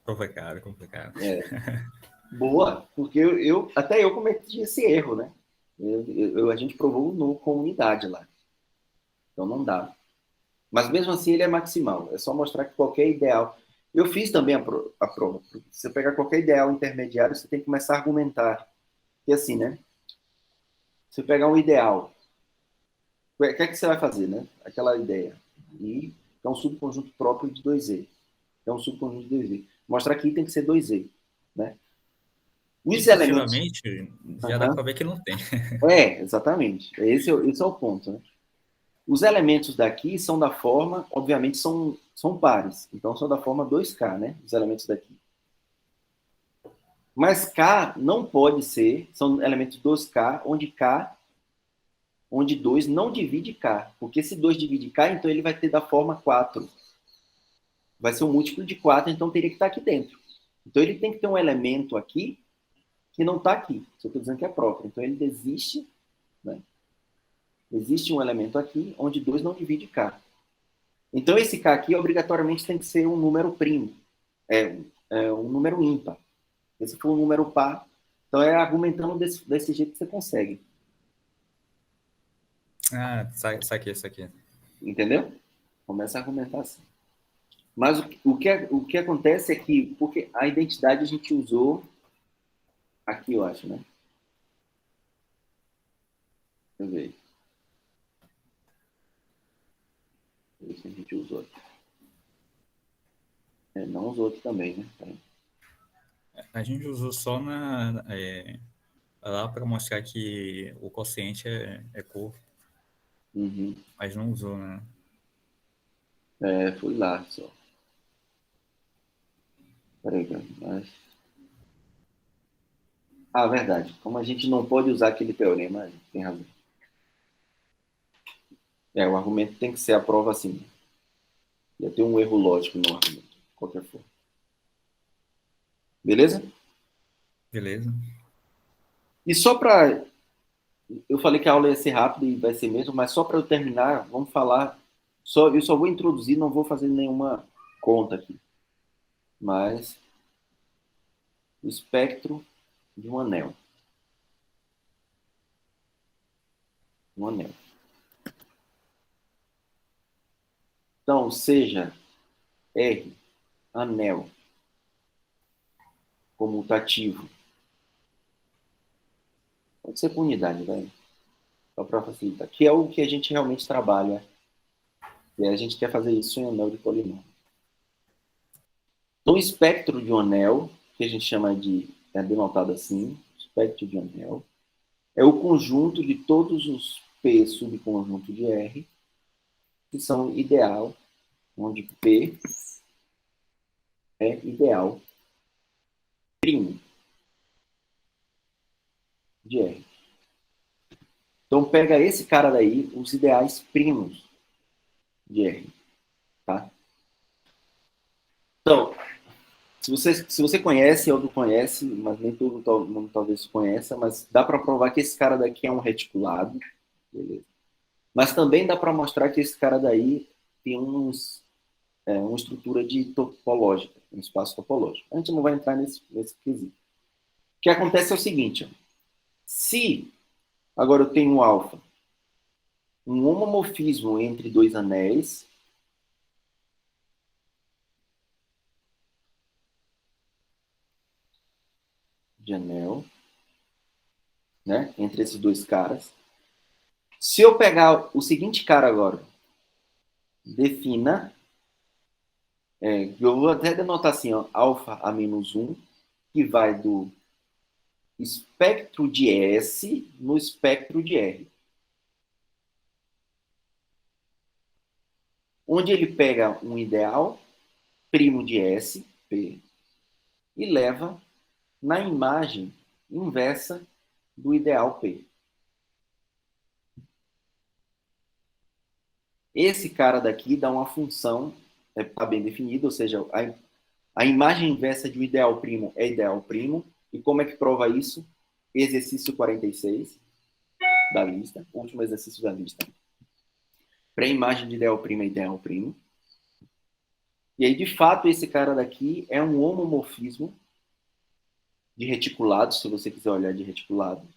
Complicado, complicado. É, boa, porque até eu cometi esse erro, né? A gente provou no com unidade lá, então não dá. Mas mesmo assim ele é maximal. É só mostrar que qualquer ideal. Eu fiz também a prova. Se você pegar qualquer ideal intermediário, você tem que começar a argumentar. E assim, né? Se você pegar um ideal, o que é que você vai fazer, né? Aquela ideia. E é um subconjunto próprio de 2Z. É um subconjunto de 2Z. Mostrar que tem que ser 2Z, né? Os elementos. Intuitivamente, já dá Uhum. para ver que não tem. Exatamente. Esse é o ponto, né? Os elementos daqui são da forma, obviamente, são pares. Então, são da forma 2K, né? Os elementos daqui. Mas K não pode ser, são elementos 2K, onde 2 não divide K. Porque se 2 divide K, então ele vai ter da forma 4. Vai ser um múltiplo de 4, então teria que estar aqui dentro. Então ele tem que ter um elemento aqui que não está aqui. Se eu estou dizendo que é próprio. Então ele existe, né? Existe um elemento aqui onde 2 não divide K. Então esse K aqui obrigatoriamente tem que ser um número primo. É um número ímpar. Se for um número par, Então, é argumentando desse jeito que você consegue. Ah, saquei. Entendeu? Começa a argumentar assim. Mas o que acontece é que, porque a identidade a gente usou aqui, eu acho, né? Deixa eu ver. Deixa eu ver se a gente usou aqui. Não usou aqui também, né? A gente usou só lá para mostrar que o quociente é curto, Uhum. mas não usou, né? Fui lá só. Peraí, cara. Ah, verdade. Como a gente não pode usar aquele teorema, tem razão. O argumento tem que ser a prova assim. Ia ter um erro lógico no argumento, de qualquer forma. Beleza? Beleza. E só para. Eu falei que a aula ia ser rápida e vai ser mesmo, mas só para eu terminar, vamos falar. Eu só vou introduzir, não vou fazer nenhuma conta aqui. Mas o espectro de um anel. Um anel. Então, seja R, anel, comutativo. Pode ser por unidade, vai. Só para facilitar. Que é o que a gente realmente trabalha. E a gente quer fazer isso em anel de polinômio. Então, o espectro de um anel, que a gente chama de, denotado assim, espectro de um anel, é o conjunto de todos os P subconjunto de R, que são ideal, onde P é ideal primo de R. Então, pega esse cara daí, os ideais primos de R. Tá? Então, se você conhece ou não conhece, mas nem todo mundo talvez conheça, mas dá para provar que esse cara daqui é um reticulado. Beleza. Mas também dá para mostrar que esse cara daí tem uma estrutura de topológica, um espaço topológico. A gente não vai entrar nesse quesito. O que acontece é o seguinte, ó. Se agora eu tenho um alfa, um homomorfismo entre dois anéis, de anel, né, entre esses dois caras. Se eu pegar o seguinte cara agora, defina, eu vou até denotar assim, ó, alfa a menos 1, que vai do espectro de S no espectro de R. Onde ele pega um ideal primo de S, P, e leva na imagem inversa do ideal P. Esse cara daqui dá uma função, está bem definida, ou seja, a imagem inversa de um ideal primo é ideal primo. E como é que prova isso? Exercício 46 da lista, último exercício da lista. Pré-imagem de ideal primo é ideal primo. E aí, de fato, esse cara daqui é um homomorfismo de reticulado, se você quiser olhar de reticulado.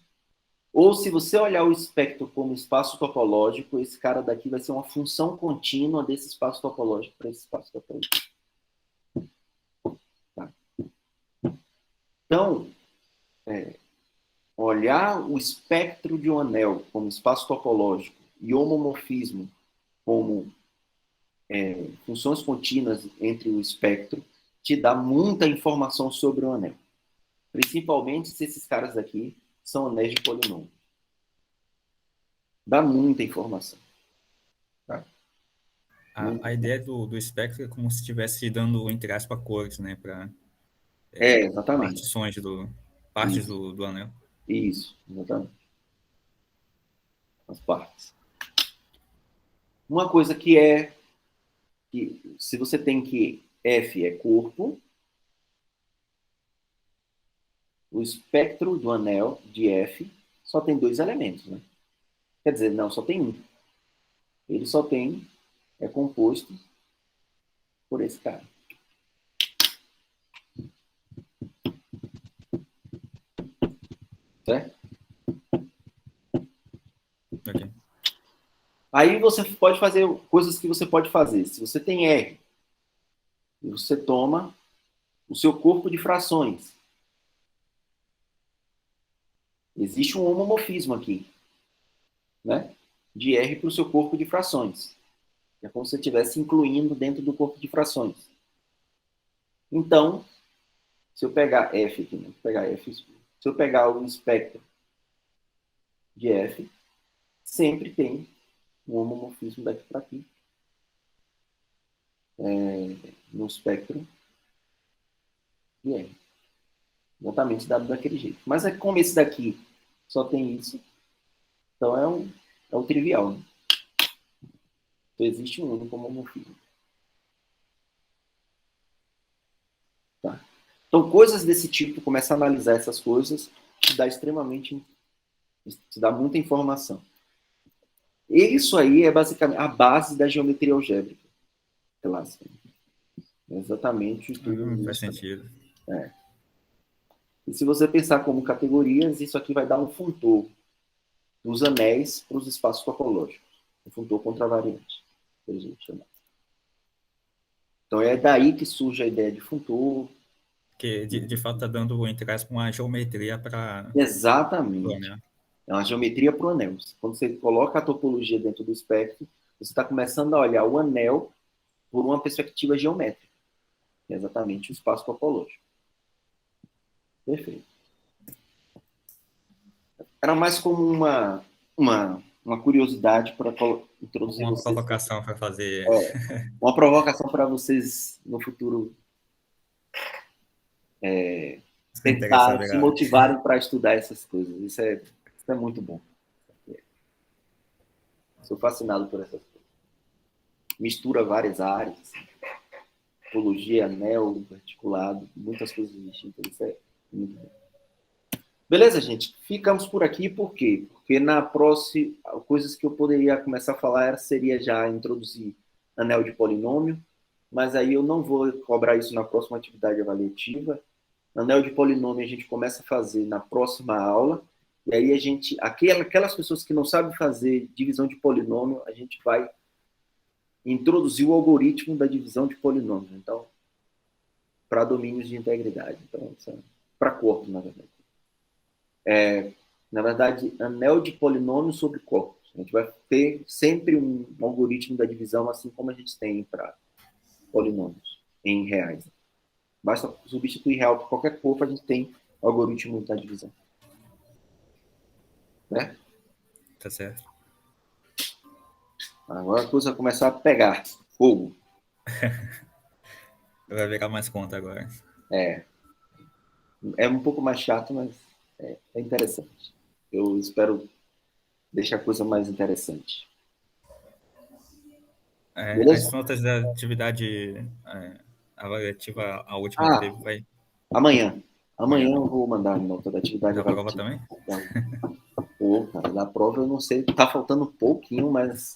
Ou se você olhar o espectro como espaço topológico, esse cara daqui vai ser uma função contínua desse espaço topológico para esse espaço topológico. Tá? Então, olhar o espectro de um anel como espaço topológico e homomorfismo como funções contínuas entre o espectro te dá muita informação sobre o anel. Principalmente se esses caras aqui são anéis de polinômio. Dá muita informação. Tá? A ideia do espectro é como se estivesse dando, entre aspas, cores, né? Para Exatamente. partições partes Isso, do anel. isso, exatamente. As partes. Uma coisa que se você tem que F é corpo, o espectro do anel de F só tem dois elementos, né? Quer dizer, não, só tem um. Ele só é composto por esse cara. Certo? Ok. Aí você pode fazer coisas que você pode fazer. Se você tem R, você toma o seu corpo de frações. Existe um homomorfismo aqui, né? De R para o seu corpo de frações. É como se você estivesse incluindo dentro do corpo de frações. Então, se eu pegar F aqui, né? Se eu pegar o espectro de F, sempre tem um homomorfismo daqui para aqui. No espectro de R. Exatamente dado daquele jeito. Mas é como esse daqui só tem isso, então é o trivial. Né? Então existe um único homomorfismo. Tá? Então, coisas desse tipo, começa a analisar essas coisas, te dá muita informação. Isso aí é basicamente a base da geometria algébrica clássica. É exatamente tudo Faz isso. sentido. E se você pensar como categorias, isso aqui vai dar um funtor dos anéis para os espaços topológicos. Um funtor contravariante, que a gente chama. Então é daí que surge a ideia de funtor. Que de fato está dando, entre aspas, uma geometria para. Exatamente. É uma geometria para o anel. Quando você coloca a topologia dentro do espectro, você está começando a olhar o anel por uma perspectiva geométrica. Que é exatamente o espaço topológico. Perfeito. Era mais como uma curiosidade para introduzir Uma vocês. provocação para fazer. Uma provocação para vocês no futuro tentar se motivarem para estudar essas coisas. Isso é muito bom. Sou fascinado por essas coisas. Mistura várias áreas. Topologia, anel, articulado, muitas coisas distintas. Isso é muito bom. Beleza, gente? Ficamos por aqui, por quê? Porque na próxima, coisas que eu poderia começar a falar seria já introduzir anel de polinômio, mas aí eu não vou cobrar isso na próxima atividade avaliativa. Anel de polinômio a gente começa a fazer na próxima aula, e aí a gente, aquelas pessoas que não sabem fazer divisão de polinômio, a gente vai introduzir o algoritmo da divisão de polinômio. Então, para domínios de integridade. Então, para corpo, na verdade. Na verdade, anel de polinômio sobre corpos. A gente vai ter sempre um algoritmo da divisão, assim como a gente tem para polinômios em reais. Basta substituir real por qualquer corpo, a gente tem o algoritmo da divisão. Né? Tá certo. Agora a coisa vai começar a pegar fogo. Vai virar mais conta agora. É um pouco mais chato, mas é interessante. Eu espero deixar a coisa mais interessante. As notas da atividade avaliativa, a última que teve, vai. Amanhã eu vou mandar a nota da atividade da prova avaliativa. também? Pô, cara, da prova eu não sei, tá faltando um pouquinho, mas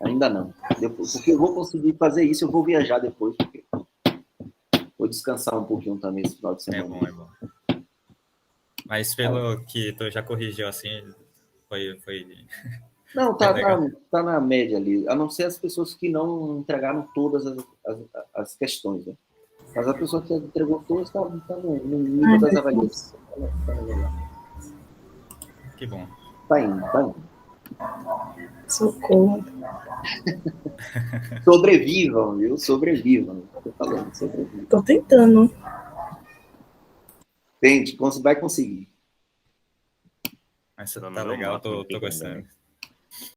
ainda não. Porque eu vou conseguir fazer isso, eu vou viajar depois, porque vou descansar um pouquinho também esse final de semana. É bom. Mas pelo que tu já corrigiu assim, foi Não, tá na média ali, a não ser as pessoas que não entregaram todas as questões, né? Mas a pessoa que entregou todas está no nível das avaliações. Que bom. Tá indo. Socorro. Sobrevivam, viu? Sobrevivam. Tô falando, sobrevivam. Tô tentando. Tente, vai conseguir. Mas tá legal, tô gostando.